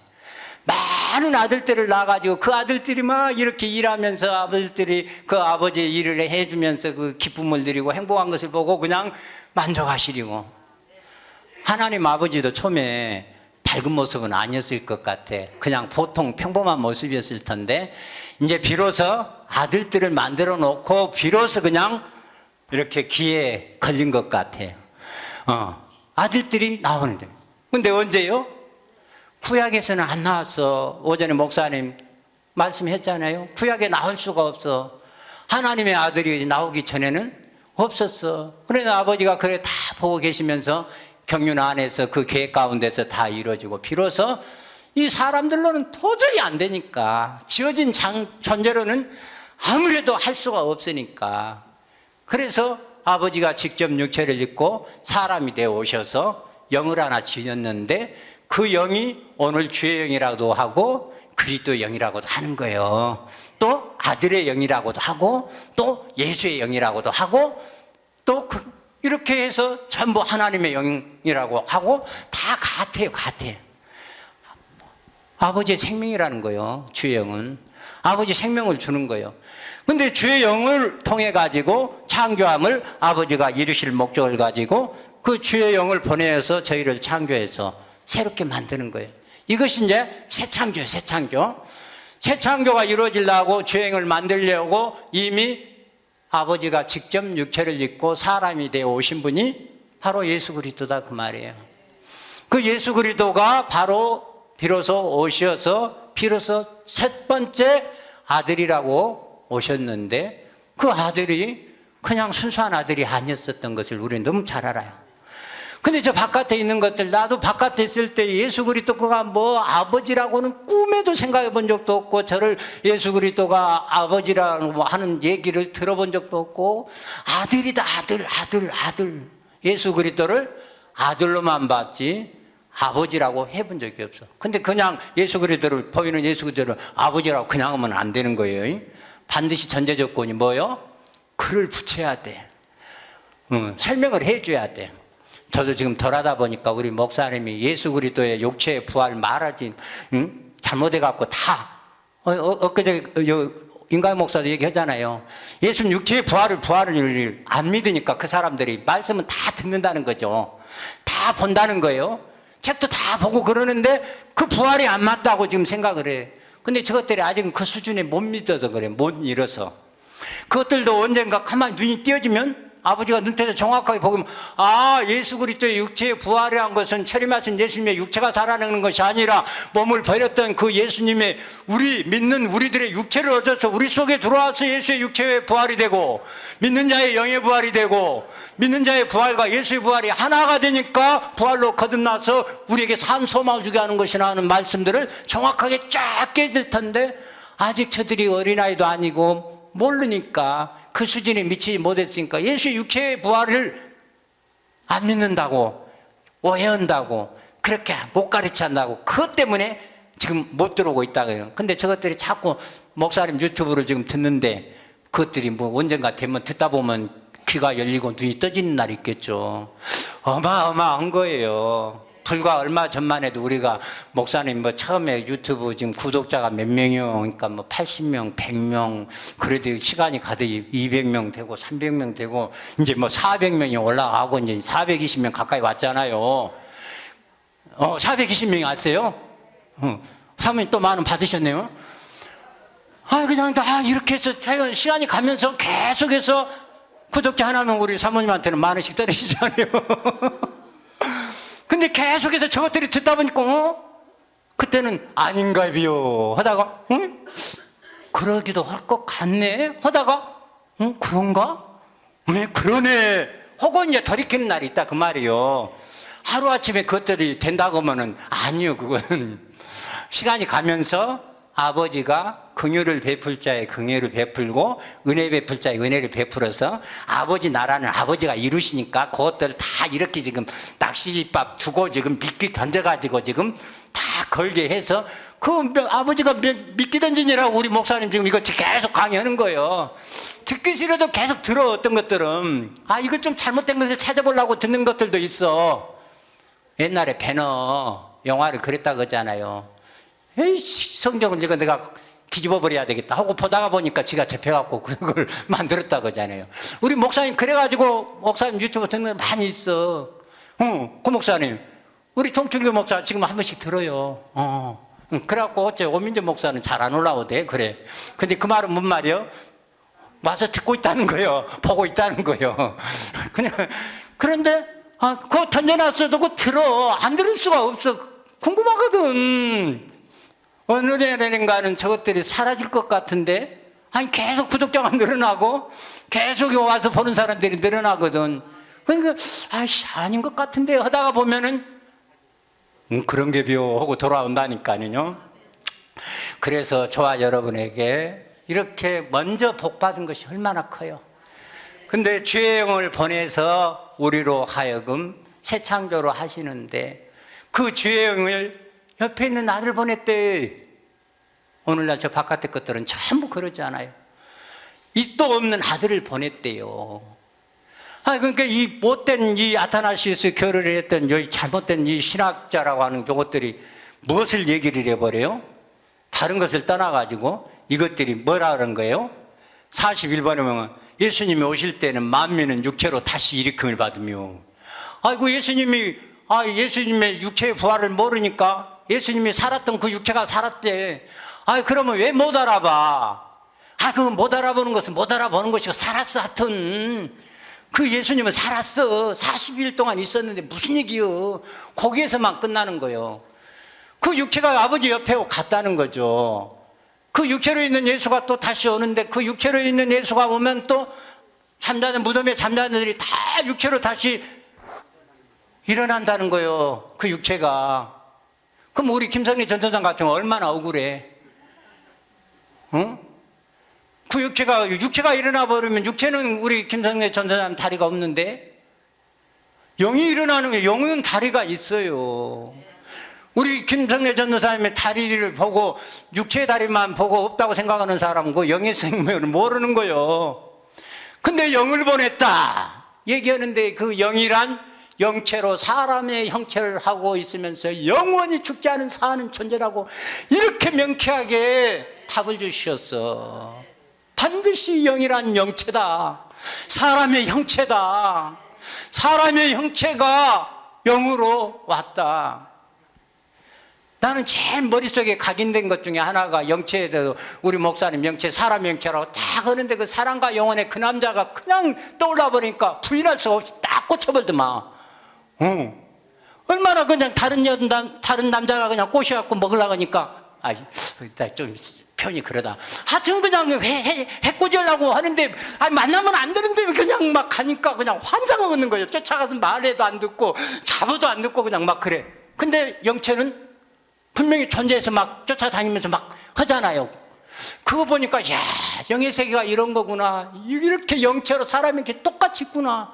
많은 아들들을 낳아가지고 그 아들들이 막 이렇게 일하면서 아버지들이 그 아버지의 일을 해주면서 그 기쁨을 누리고 행복한 것을 보고 그냥 만족하시리고, 하나님 아버지도 처음에 밝은 모습은 아니었을 것 같아. 그냥 보통 평범한 모습이었을 텐데 이제 비로소 아들들을 만들어 놓고 비로소 그냥 이렇게 귀에 걸린 것 같아. 아들들이 나오는데, 근데 언제요? 구약에서는 안 나왔어. 오전에 목사님 말씀했잖아요. 구약에 나올 수가 없어. 하나님의 아들이 나오기 전에는 없었어. 그래서 아버지가 그래 다 보고 계시면서 경륜 안에서 그 계획 가운데서 다 이루어지고, 비로소 이 사람들로는 도저히 안 되니까, 지어진 존재로는 아무래도 할 수가 없으니까, 그래서 아버지가 직접 육체를 입고 사람이 되어 오셔서 영을 하나 지었는데, 그 영이 오늘 주의 영이라고도 하고 그리스도의 영이라고도 하는 거예요. 또 아들의 영이라고도 하고 또 예수의 영이라고도 하고 또 이렇게 해서 전부 하나님의 영이라고 하고 다 같아요. 아버지의 생명이라는 거예요. 주의 영은 아버지 생명을 주는 거예요. 근데 주의 영을 통해 가지고 창조함을 아버지가 이루실 목적을 가지고 그 주의 영을 보내서 저희를 창조해서 새롭게 만드는 거예요. 이것이 이제 새 창조예요. 새 창조가 이루어지려고 주의 영을 만들려고 이미 아버지가 직접 육체를 입고 사람이 되어 오신 분이 바로 예수 그리스도다, 그 말이에요. 그 예수 그리스도가 바로 비로소 오셔서 비로소 첫 번째 아들이라고 오셨는데, 그 아들이 그냥 순수한 아들이 아니었었던 것을 우리는 너무 잘 알아요. 근데 저 바깥에 있는 것들, 나도 바깥에 있을 때 예수 그리스도가 뭐 아버지라고는 꿈에도 생각해 본 적도 없고, 저를 예수 그리스도가 아버지라고 하는 얘기를 들어본 적도 없고, 아들이다, 아들. 예수 그리스도를 아들로만 봤지 아버지라고 해본 적이 없어. 근데 그냥 예수 그리스도를, 보이는 예수 그리스도를 아버지라고 그냥 하면 안 되는 거예요. 반드시 전제 조건이 뭐요? 글을 붙여야 돼. 설명을 해줘야 돼. 저도 지금 덜 하다 보니까 우리 목사님이 예수 그리스도의 육체의 부활 말하지 잘못해갖고 다 엊그제 인간 목사도 얘기하잖아요. 예수님 육체의 부활을 안 믿으니까 그 사람들이 말씀은 다 듣는다는 거죠. 다 본다는 거예요. 책도 다 보고 그러는데 그 부활이 안 맞다고 지금 생각을 해. 근데 저것들이 아직은 그 수준에 못 믿어서 그래. 못 잃어서. 그것들도 언젠가 가만히 눈이 띄어지면 아버지가 눈뜨서 정확하게 보면, 예수 그리스도의 육체의 부활이란 것은 체림하신 예수님의 육체가 살아나는 것이 아니라 몸을 버렸던 그 예수님의 우리 믿는 우리들의 육체를 얻어서 우리 속에 들어와서 예수의 육체의 부활이 되고, 믿는 자의 영의 부활이 되고, 믿는 자의 부활과 예수의 부활이 하나가 되니까 부활로 거듭나서 우리에게 산 소망을 주게 하는 것이라 하는 말씀들을 정확하게 쫙 깨질 텐데, 아직 저들이 어린아이도 아니고 모르니까, 그 수준에 미치지 못했으니까 예수의 육체의 부활을 안 믿는다고, 오해한다고, 그렇게 못 가르친다고, 그것 때문에 지금 못 들어오고 있다고요. 근데 저것들이 자꾸 목사님 유튜브를 지금 듣는데, 그것들이 뭐 언젠가 되면 듣다 보면 귀가 열리고 눈이 떠지는 날이 있겠죠. 어마어마한 거예요. 불과 얼마 전만 해도 우리가 목사님 뭐 처음에 유튜브 지금 구독자가 몇 명이요? 그러니까 뭐 80명, 100명, 그래도 시간이 가더니 200명 되고 300명 되고 이제 뭐 400명이 올라가고 이제 420명 가까이 왔잖아요. 420명이 왔어요? 사모님 또 만원 받으셨네요? 그냥 다 이렇게 해서 시간이 가면서 계속해서 구독자 하나면 우리 사모님한테는 만 원씩 떨어지잖아요. 근데 계속해서 저것들이 듣다 보니까 그때는 아닌가비요 하다가 그러기도 할 것 같네 하다가 그런가? 그러네 혹은 이제 돌이키는 날이 있다, 그 말이요. 하루아침에 그것들이 된다고 하면은 아니요, 그건 시간이 가면서 아버지가 긍휼을 베풀 자에 긍휼을 베풀고 은혜 베풀 자에 은혜를 베풀어서 아버지 나라는 아버지가 이루시니까 그것들 다 이렇게 지금 낚시밥 두고 지금 미끼 던져가지고 지금 다 걸게 해서 그 아버지가 미끼 던지니라고 우리 목사님 지금 이거 계속 강의하는 거예요. 듣기 싫어도 계속 들어. 어떤 것들은 이거 좀 잘못된 것을 찾아보려고 듣는 것들도 있어. 옛날에 배너 영화를 그랬다고 하잖아요. 에이씨, 성경을 이거 내가 뒤집어 버려야 되겠다 하고 보다가 보니까 지가 잡혀갖고 그걸 만들었다 그러잖아요. 우리 목사님 그래가지고 목사님 유튜브 듣는 거 많이 있어. 그 목사님 우리 동춘교 목사 지금 한 번씩 들어요. 그래갖고 어째 오민재 목사는 잘 안 올라오대. 그래. 근데 그 말은 뭔 말이요? 와서 듣고 있다는 거예요. 보고 있다는 거예요. 그냥 그런데 그거 던져놨어도 그거 들어. 안 들을 수가 없어. 궁금하거든. 어느 날인가는 저것들이 사라질 것 같은데, 아니 계속 구독자가 늘어나고 계속 와서 보는 사람들이 늘어나거든. 그러니까 아이씨 아닌 것 같은데 하다가 보면은 그런 게 비요 하고 돌아온다니까요. 그래서 저와 여러분에게 이렇게 먼저 복 받은 것이 얼마나 커요. 근데 주의 영을 보내서 우리로 하여금 새 창조로 하시는데 그 주의 영을 옆에 있는 아들 보냈대. 오늘날 저 바깥에 것들은 전부 그러지 않아요. 이도 없는 아들을 보냈대요. 그러니까 이 못된 이 아타나시우스 결혼을 했던 이 잘못된 이 신학자라고 하는 요것들이 무엇을 얘기를 해버려요? 다른 것을 떠나가지고 이것들이 뭐라 그런 거예요? 41번에 보면 예수님이 오실 때는 만민은 육체로 다시 일으킴을 받으며, 아이고 예수님의 육체의 부활을 모르니까 예수님이 살았던 그 육체가 살았대. 그러면 왜 못 알아봐? 그거 못 알아보는 것은 못 알아보는 것이고 살았어. 하여튼 그 예수님은 살았어. 40일 동안 있었는데 무슨 얘기요? 거기에서만 끝나는 거예요. 그 육체가 아버지 옆에 갔다는 거죠. 그 육체로 있는 예수가 또 다시 오는데 그 육체로 있는 예수가 오면 또 잠자는 무덤에 잠자는 들이 다 육체로 다시 일어난다는 거예요. 그 육체가. 그럼 우리 김성리 전도장 같으면 얼마나 억울해. 그 육체가 일어나 버리면, 육체는 우리 김성래 전도사님 다리가 없는데 영이 일어나는 게, 영은 다리가 있어요. 우리 김성래 전도사님의 다리를 보고 육체의 다리만 보고 없다고 생각하는 사람은 그 영의 생명을 모르는 거예요. 근데 영을 보냈다 얘기하는데 그 영이란 영체로 사람의 형체를 하고 있으면서 영원히 죽지 않은 사는 존재라고 이렇게 명쾌하게 답을 주셨어. 반드시 영이란 영체다. 사람의 형체다. 사람의 형체가 영으로 왔다. 나는 제일 머릿속에 각인된 것 중에 하나가 영체에 대해서 우리 목사님 영체, 사람 영체라고 딱 하는데 그 사랑과 영혼의 그 남자가 그냥 떠올라 버리니까 부인할 수 없이 딱 꽂혀버리더만. 얼마나 그냥 다른 남자가 그냥 꼬셔갖고 먹으려고 하니까, 좀 편이 그러다. 하여튼 그냥 해코지려고 하는데, 만나면 안 되는데 그냥 막 가니까 그냥 환장을 얻는 거예요. 쫓아가서 말해도 안 듣고, 잡아도 안 듣고 그냥 막 그래. 근데 영체는 분명히 존재해서 막 쫓아다니면서 막 하잖아요. 그거 보니까, 야, 영의 세계가 이런 거구나. 이렇게 영체로 사람이 이렇게 똑같이 있구나.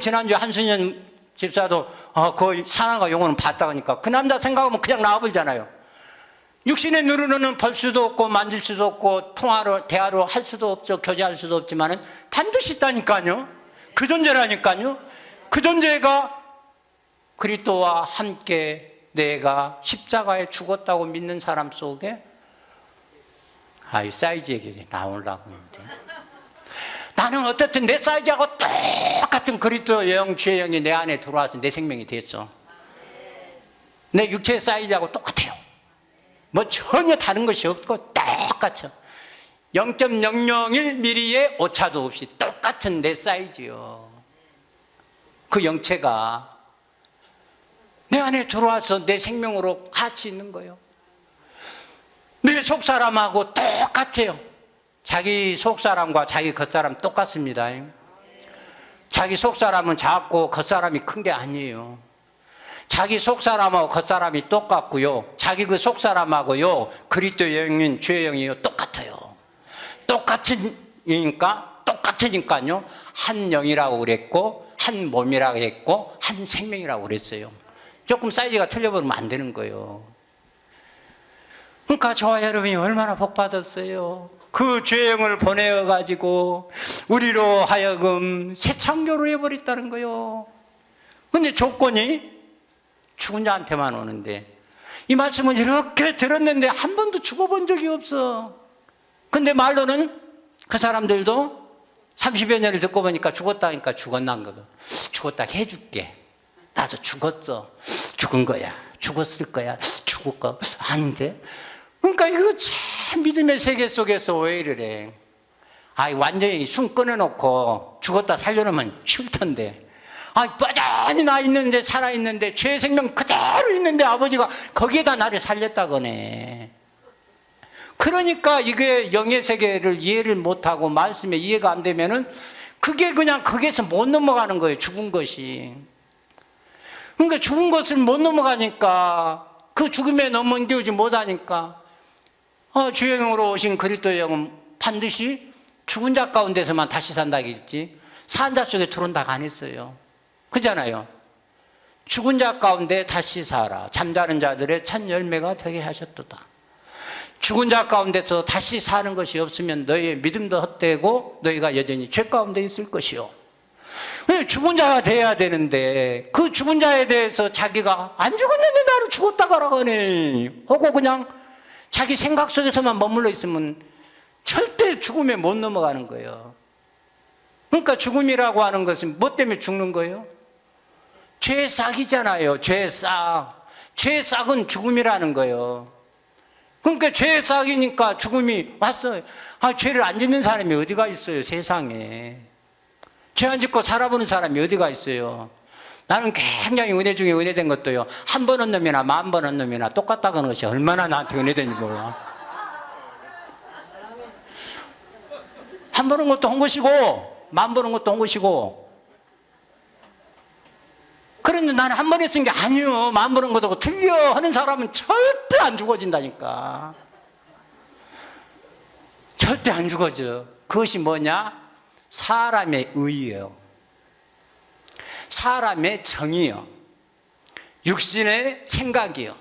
지난주에 한순현 집사도 그 사랑과 영혼은 봤다 하니까 그 남자 생각하면 그냥 나와버리잖아요. 육신의 눈으로는 볼 수도 없고 만질 수도 없고 대화로 할 수도 없죠. 교제할 수도 없지만은 반드시 있다니까요. 그 존재라니까요. 그 존재가 그리스도와 함께 내가 십자가에 죽었다고 믿는 사람 속에 사이즈 얘기 나오려고 하는데, 나는 어떻든 내 사이즈하고 똑같은 그리스도 영, 주의 영이 내 안에 들어와서 내 생명이 됐어. 내 육체의 사이즈하고 똑같아요. 뭐 전혀 다른 것이 없고 똑같죠. 0.001mm의 오차도 없이 똑같은 내 사이즈요. 그 영체가 내 안에 들어와서 내 생명으로 같이 있는 거예요. 내 속사람하고 똑같아요. 자기 속사람과 자기 겉사람 똑같습니다. 자기 속사람은 작고 겉사람이 큰 게 아니에요. 자기 속사람하고 겉사람이 똑같고요. 자기 그 속사람하고요, 그리스도 영인 주의 영이요 똑같아요. 똑같으니까요, 한 영이라고 그랬고, 한 몸이라고 했고, 한 생명이라고 그랬어요. 조금 사이즈가 틀려버리면 안 되는 거예요. 그러니까 저와 여러분이 얼마나 복 받았어요. 그 주의 영을 보내어가지고 우리로 하여금 새 창조로 해버렸다는 거예요. 근데 조건이 죽은 자한테만 오는데, 이 말씀을 이렇게 들었는데 한 번도 죽어본 적이 없어. 근데 말로는 그 사람들도 30여 년을 듣고 보니까 죽었다니까 죽었난 거다. 죽었다 해줄게. 나도 죽었어. 죽은 거야. 죽었을 거야. 죽을 거 아닌데. 그러니까 이거 참 믿음의 세계 속에서 오해를 해. 완전히 숨 끊어놓고 죽었다 살려놓으면 쉬울 텐데. 뼈저리 나 있는데, 살아있는데, 죄의 생명 그대로 있는데 아버지가 거기에다 나를 살렸다거네. 그러니까 이게 영의 세계를 이해를 못하고 말씀에 이해가 안 되면은 그게 그냥 거기에서 못 넘어가는 거예요. 죽은 것이. 그러니까 죽은 것을 못 넘어가니까 그 죽음에 넘어지지 못하니까 주영으로 오신 그리스도의 영은 반드시 죽은 자 가운데서만 다시 산다겠지 산 자 속에 들어온다고 안 했어요. 그잖아요. 죽은 자 가운데 다시 살아 잠자는 자들의 첫 열매가 되게 하셨도다. 죽은 자 가운데서 다시 사는 것이 없으면 너희의 믿음도 헛되고 너희가 여전히 죄 가운데 있을 것이요. 죽은 자가 돼야 되는데 그 죽은 자에 대해서 자기가 안 죽었는데 나를 죽었다고 하라거니 하고 그냥 자기 생각 속에서만 머물러 있으면 절대 죽음에 못 넘어가는 거예요. 그러니까 죽음이라고 하는 것은 뭐 때문에 죽는 거예요? 죄의 싹이잖아요. 죄의 싹. 죄의 싹은 죽음이라는 거예요. 그러니까 죄의 싹이니까 죽음이 왔어요. 죄를 안 짓는 사람이 어디가 있어요, 세상에. 죄 안 짓고 살아보는 사람이 어디가 있어요. 나는 굉장히 은혜 중에 은혜된 것도요, 한 번 한 놈이나 10,000번 한 놈이나 똑같다고 하는 것이 얼마나 나한테 은혜된지 몰라. 한 번 한 것도 한 것이고 10,000번 한 것도 한 것이고. 그런데 나는 한 번 했은 게 아니요 10,000번 한 것도 틀려 하는 사람은 절대 안 죽어진다니까. 절대 안 죽어져. 그것이 뭐냐? 사람의 의예요. 사람의 정이요. 육신의 생각이요.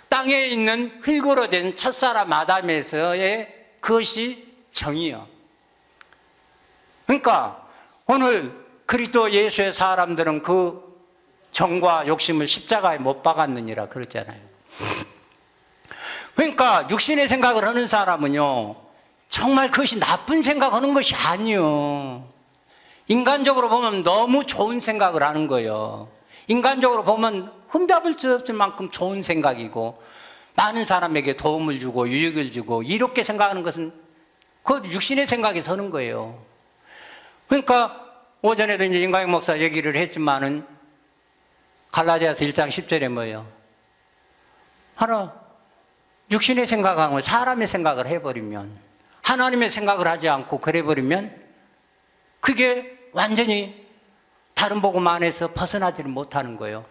땅에 있는 흙으로 된 첫사람 아담에서의 그것이 정이요. 그러니까 오늘 그리스도 예수의 사람들은 그 정과 욕심을 십자가에 못 박았느니라 그랬잖아요. 그러니까 육신의 생각을 하는 사람은요, 정말 그것이 나쁜 생각하는 것이 아니요. 인간적으로 보면 너무 좋은 생각을 하는 거예요. 인간적으로 보면 흠잡을 수 없을 만큼 좋은 생각이고, 많은 사람에게 도움을 주고 유익을 주고 이렇게 생각하는 것은 그 육신의 생각이 서는 거예요. 그러니까 오전에도 이제 임광영 목사 얘기를 했지만은 갈라디아서 1장 10절에 뭐예요? 하나, 육신의 생각하고 사람의 생각을 해버리면, 하나님의 생각을 하지 않고 그래버리면 그게 완전히 다른 복음 안에서 벗어나지를 못하는 거예요.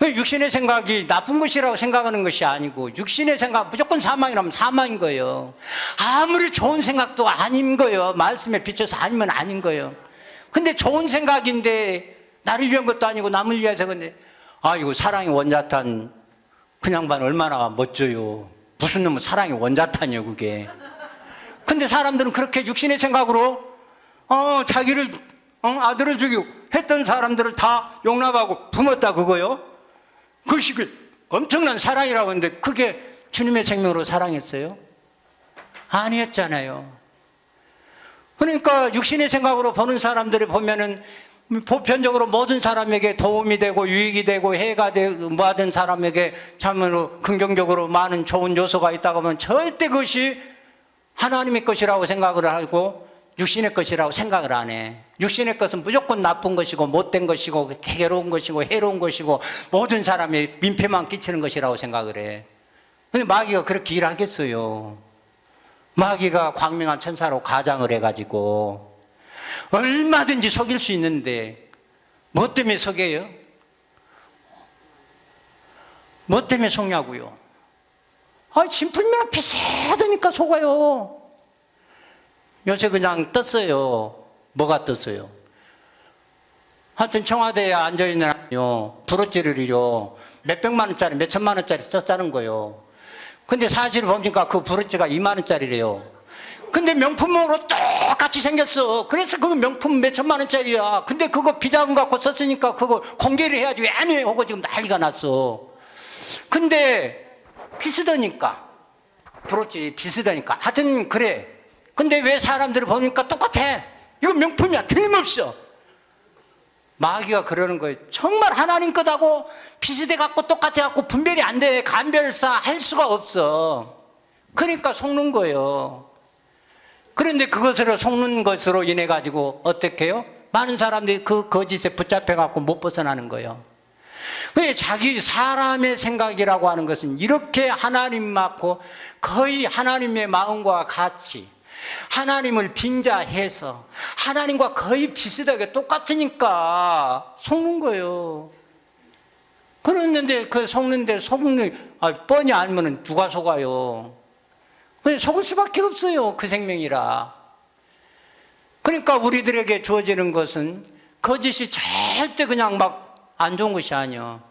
육신의 생각이 나쁜 것이라고 생각하는 것이 아니고, 육신의 생각 무조건 사망이라면 사망인 거예요. 아무리 좋은 생각도 아닌 거예요. 말씀에 비춰서 아니면 아닌 거예요. 근데 좋은 생각인데 나를 위한 것도 아니고 남을 위해서. 근데 이거 사랑의 원자탄 그 양반 얼마나 멋져요. 무슨 놈은 사랑의 원자탄이요 그게. 근데 사람들은 그렇게 육신의 생각으로 자기를 아들을 죽이고 했던 사람들을 다 용납하고 품었다 그거요. 그것이 엄청난 사랑이라고 하는데 그게 주님의 생명으로 사랑했어요? 아니었잖아요. 그러니까 육신의 생각으로 보는 사람들을 보면은 보편적으로 모든 사람에게 도움이 되고 유익이 되고 해가 되고 모든 사람에게 참으로 긍정적으로 많은 좋은 요소가 있다고 하면 절대 그것이 하나님의 것이라고 생각을 하고 육신의 것이라고 생각을 안 해. 육신의 것은 무조건 나쁜 것이고 못된 것이고 괴로운 것이고 해로운 것이고 모든 사람이 민폐만 끼치는 것이라고 생각을 해. 근데 마귀가 그렇게 일하겠어요. 마귀가 광명한 천사로 가장을 해가지고 얼마든지 속일 수 있는데 뭐 때문에 속여요? 뭐 때문에 속냐고요? 진풀면 비슷하니까 속아요. 요새 그냥 떴어요. 뭐가 떴어요? 하여튼 청와대에 앉아있는 브로치를요 몇백만 원짜리 몇천만 원짜리 썼다는 거예요. 근데 사실 보니까 그 브로치가 2만 원짜리래요. 근데 명품으로 똑같이 생겼어. 그래서 그거 명품 몇천만 원짜리야. 근데 그거 비자금 갖고 썼으니까 그거 공개를 해야지 왜 안 해? 하고 지금 난리가 났어. 근데 비슷하니까. 그렇지, 비슷하니까. 하여튼 그래. 근데 왜 사람들을 보니까 똑같아? 이거 명품이야. 틀림없어. 마귀가 그러는 거예요. 정말 하나님 것하고 비슷해갖고 똑같아갖고 분별이 안 돼. 간별사 할 수가 없어. 그러니까 속는 거예요. 그런데 그것으로 속는 것으로 인해 가지고 어떻게 해요? 많은 사람들이 그 거짓에 붙잡혀갖고 못 벗어나는 거예요. 왜 자기 사람의 생각이라고 하는 것은 이렇게 하나님 맞고 거의 하나님의 마음과 같이 하나님을 빙자해서 하나님과 거의 비슷하게 똑같으니까 속는 거예요. 그랬는데 그 속는데 뻔히 알면은 누가 속아요? 속을 수밖에 없어요. 그 생명이라. 그러니까 우리들에게 주어지는 것은 거짓이 절대 그냥 막 안 좋은 것이 아니야.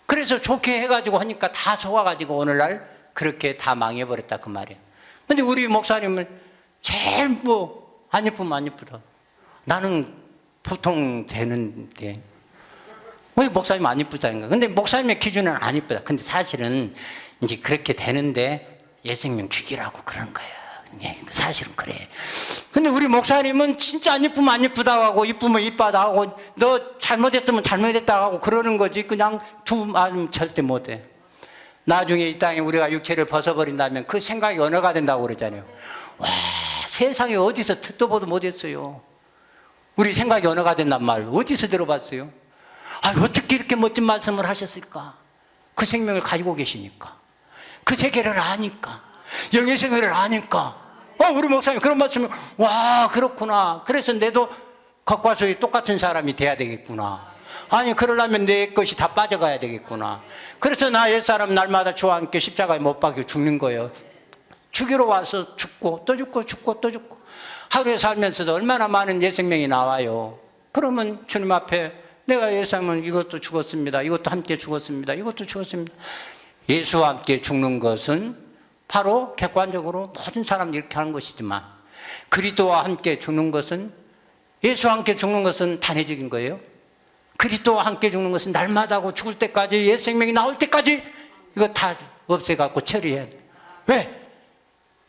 그래서 좋게 해가지고 하니까 다 속아가지고 오늘날 그렇게 다 망해버렸다 그 말이야. 근데 우리 목사님은 제일 안 예쁘면 안 예쁘다. 나는 보통 되는데 왜 목사님 안 예쁘다니까. 근데 목사님의 기준은 안 예쁘다. 근데 사실은 이제 그렇게 되는데 예생명 죽이라고 그런 거야. 사실은 그래. 근데 우리 목사님은 진짜 안 예쁘면 안 예쁘다고 하고 이쁘면 이쁘다 하고 너 잘못했으면 잘못했다고 하고 그러는 거지. 그냥 두 마음 절대 못해. 나중에 이 땅에 우리가 육체를 벗어버린다면 그 생각이 언어가 된다고 그러잖아요. 와, 세상에 어디서 듣도 보도 못했어요. 우리 생각이 언어가 된단 말 어디서 들어봤어요? 어떻게 이렇게 멋진 말씀을 하셨을까? 그 생명을 가지고 계시니까, 그 세계를 아니까, 영의 세계를 아니까. 우리 목사님 그런 말씀을, 와, 그렇구나. 그래서 내도 겉과 속이 똑같은 사람이 돼야 되겠구나. 아니, 그러려면 내 것이 다 빠져가야 되겠구나. 그래서 나 옛사람 날마다 주와 함께 십자가에 못 박혀 죽는 거예요. 죽이러 와서 죽고 또 죽고 죽고 또 죽고 하루에 살면서도 얼마나 많은 옛생명이 나와요. 그러면 주님 앞에 내가 예수님은 이것도 죽었습니다. 이것도 함께 죽었습니다. 이것도 죽었습니다. 예수와 함께 죽는 것은 바로 객관적으로 모든 사람들이 이렇게 하는 것이지만 그리스도와 함께 죽는 것은, 예수와 함께 죽는 것은 단회적인 거예요. 그리스도와 함께 죽는 것은 날마다고 죽을 때까지, 옛 생명이 나올 때까지 이거 다 없애갖고 처리해야 돼. 왜?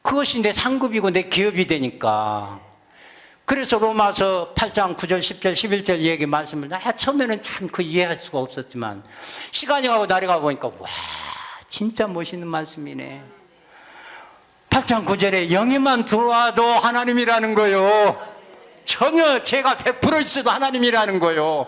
그것이 내 상급이고 내 기업이 되니까. 그래서 로마서 8장 9절 10절 11절 얘기 말씀을 처음에는 참 그 이해할 수가 없었지만 시간이 가고 날이 가 보니까 와, 진짜 멋있는 말씀이네. 8장 9절에 영에만 들어와도 하나님이라는 거요. 전혀 제가 100% 있어도 하나님이라는 거요.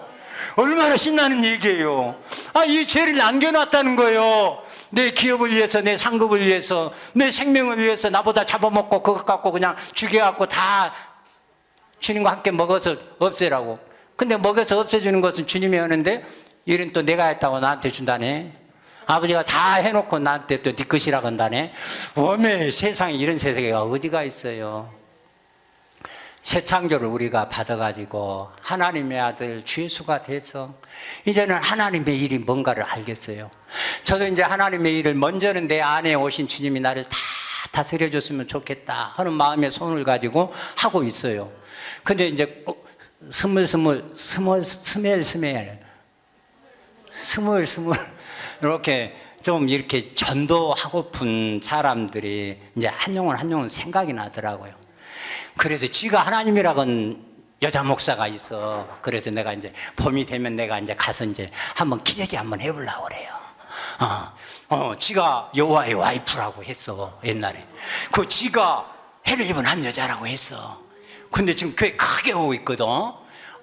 얼마나 신나는 얘기예요. 이 죄를 남겨놨다는 거예요. 내 기업을 위해서, 내 상급을 위해서, 내 생명을 위해서 나보다 잡아먹고 그것 갖고 그냥 죽여갖고 다 주님과 함께 먹어서 없애라고. 근데 먹여서 없애주는 것은 주님이 하는데 일은 또 내가 했다고 나한테 준다네. 아버지가 다 해놓고 나한테 또 네 것이라고 한다네. 웜에 세상에 이런 세상가 어디가 있어요. 새 창조를 우리가 받아가지고 하나님의 아들 주 예수가 돼서 이제는 하나님의 일이 뭔가를 알겠어요. 저도 이제 하나님의 일을 먼저는 내 안에 오신 주님이 나를 다 다스려 줬으면 좋겠다 하는 마음의 손을 가지고 하고 있어요. 근데 이제 스물스물 이렇게 좀 이렇게 전도하고픈 사람들이 이제 한 영혼 생각이 나더라고요. 그래서 지가 하나님이라건 여자 목사가 있어. 그래서 내가 이제 봄이 되면 내가 이제 가서 이제 한번 기저귀 한번 해보려고 그래요. 지가 여호와의 와이프라고 했어 옛날에. 그 지가 해를 입은 한 여자라고 했어. 근데 지금 교회 크게 오고 있거든.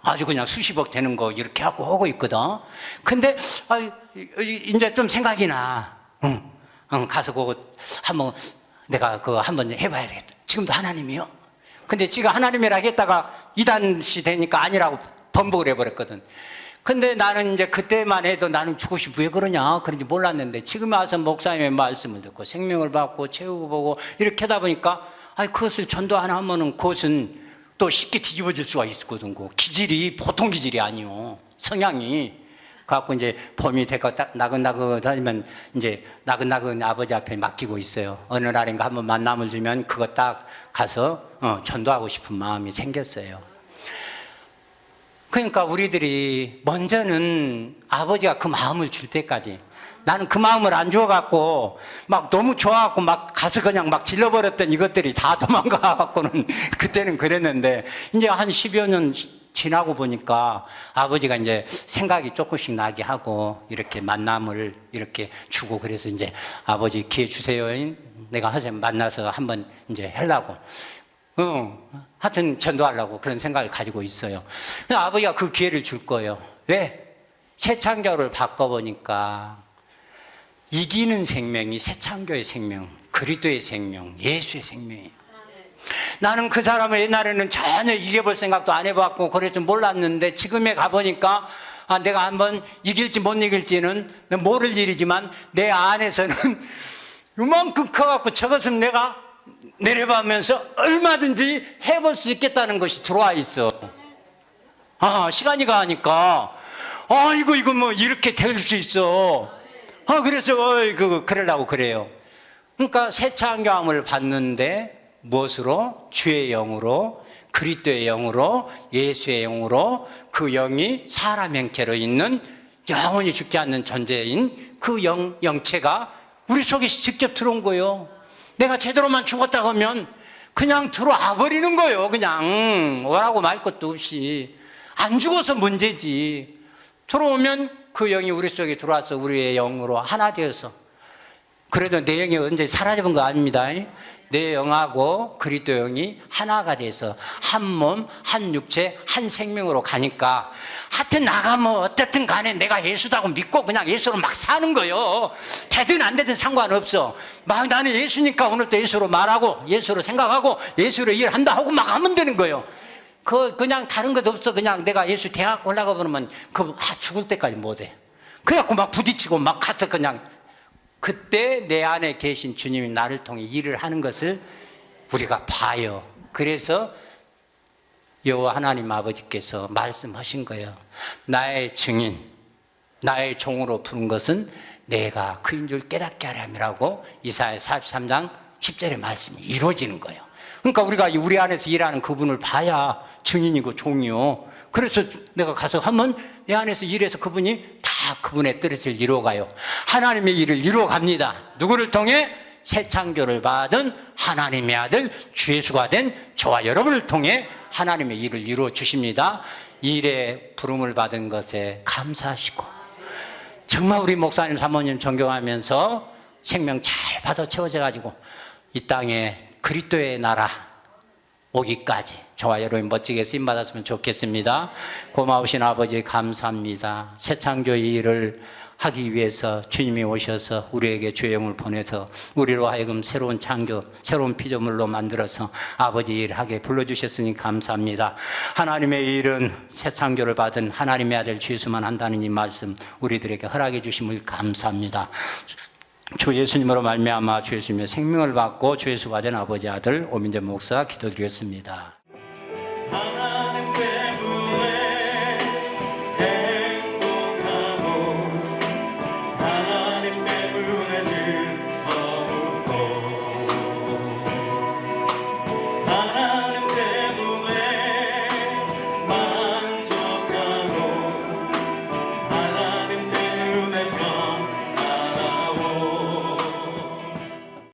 아주 그냥 수십억 되는 거 이렇게 하고 오고 있거든. 근데 이제 좀 생각이 나. 가서 그거 한번 내가 그거 한번 해봐야 되겠다. 지금도 하나님이요? 근데 지가 하나님이라 했다가 이단시 되니까 아니라고 번복을 해버렸거든. 근데 나는 이제 그때만 해도 나는 죽고 싶어 왜 그러냐 그런지 몰랐는데 지금 와서 목사님의 말씀을 듣고 생명을 받고 채우고 보고 이렇게 하다 보니까 그것을 전도 하나 하면은 그것은 또 쉽게 뒤집어질 수가 있거든. 그 기질이 보통 기질이 아니요. 성향이. 그래갖고 이제 봄이 되고 딱 나긋나긋하면 이제 나긋나긋 아버지 앞에 맡기고 있어요. 어느 날인가 한번 만남을 주면 그거 딱 가서 전도하고 싶은 마음이 생겼어요. 그러니까 우리들이 먼저는 아버지가 그 마음을 줄 때까지 나는 그 마음을 안 주워갖고 막 너무 좋아갖고 막 가서 그냥 막 질러버렸던 이것들이 다 도망가갖고는 그때는 그랬는데 이제 한 10여 년 지나고 보니까 아버지가 이제 생각이 조금씩 나게 하고 이렇게 만남을 이렇게 주고 그래서 이제 아버지 기회 주세요. 내가 하여튼 만나서 한번 이제 하려고. 하여튼 전도하려고 그런 생각을 가지고 있어요. 아버지가 그 기회를 줄 거예요. 왜? 새 창조를 바꿔보니까 이기는 생명이 새 창조의 생명, 그리스도의 생명, 예수의 생명이에요. 나는 그 사람을 옛날에는 전혀 이겨볼 생각도 안 해봤고 그래서 몰랐는데 지금에 가보니까 내가 한번 이길지 못 이길지는 모를 일이지만 내 안에서는 요만큼 커갖고 저것은 내가 내려가면서 얼마든지 해볼 수 있겠다는 것이 들어와 있어. 시간이 가니까 이거 뭐 이렇게 될 수 있어. 그래서 그러려고 그래요. 그러니까 새 창조함을 받는데 무엇으로? 주의 영으로, 그리스도의 영으로, 예수의 영으로 그 영이 사람 형체로 있는 영원히 죽지 않는 존재인 그 영체가 우리 속에 직접 들어온 거예요. 내가 제대로만 죽었다 하면 그냥 들어와 버리는 거예요. 그냥 뭐라고 말 것도 없이. 안 죽어서 문제지. 들어오면 그 영이 우리 속에 들어와서 우리의 영으로 하나 되어서. 그래도 내 영이 언제 사라져본 거 아닙니다. 내 영하고 그리스도 영이 하나가 돼서 한 몸, 한 육체, 한 생명으로 가니까 하여튼 나가면 어떻든 간에 내가 예수다고 믿고 그냥 예수로 막 사는 거예요. 되든 안 되든 상관없어. 막 나는 예수니까 오늘도 예수로 말하고 예수로 생각하고 예수로 일한다 하고 막 하면 되는 거예요. 그냥 다른 것도 없어. 그냥 내가 예수 대학 올라가 보면 죽을 때까지 못해. 그래갖고 막 부딪히고 막 가서 그냥 그때 내 안에 계신 주님이 나를 통해 일을 하는 것을 우리가 봐요. 그래서 여호와 하나님 아버지께서 말씀하신 거예요. 나의 증인, 나의 종으로 부른 것은 내가 그인 줄 깨닫게 하려 함이라고 이사야 43장 10절의 말씀이 이루어지는 거예요. 그러니까 우리가 우리 안에서 일하는 그분을 봐야 증인이고 종이요. 그래서 내가 가서 하면 내 안에서 일해서 그분이 다 그분의 뜻을 이루어가요. 하나님의 일을 이루어갑니다. 누구를 통해? 새 창조를 받은 하나님의 아들 주 예수가 된 저와 여러분을 통해 하나님의 일을 이루어 주십니다. 일에 부름을 받은 것에 감사하시고 정말 우리 목사님 사모님 존경하면서 생명 잘 받아 채워져 가지고 이 땅에 그리스도의 나라 오기까지 저와 여러분 멋지게 쓰임받았으면 좋겠습니다. 고마우신 아버지 감사합니다. 새 창조의 일을 하기 위해서 주님이 오셔서 우리에게 주의 영을 보내서 우리로 하여금 새로운 창조, 새로운 피조물로 만들어서 아버지 일하게 불러주셨으니 감사합니다. 하나님의 일은 새 창조를 받은 하나님의 아들 주 예수만 한다는 이 말씀 우리들에게 허락해 주심을 감사합니다. 주 예수님으로 말미암아 주 예수님의 생명을 받고 주 예수가 된 아버지 아들 오민재 목사 기도드렸습니다.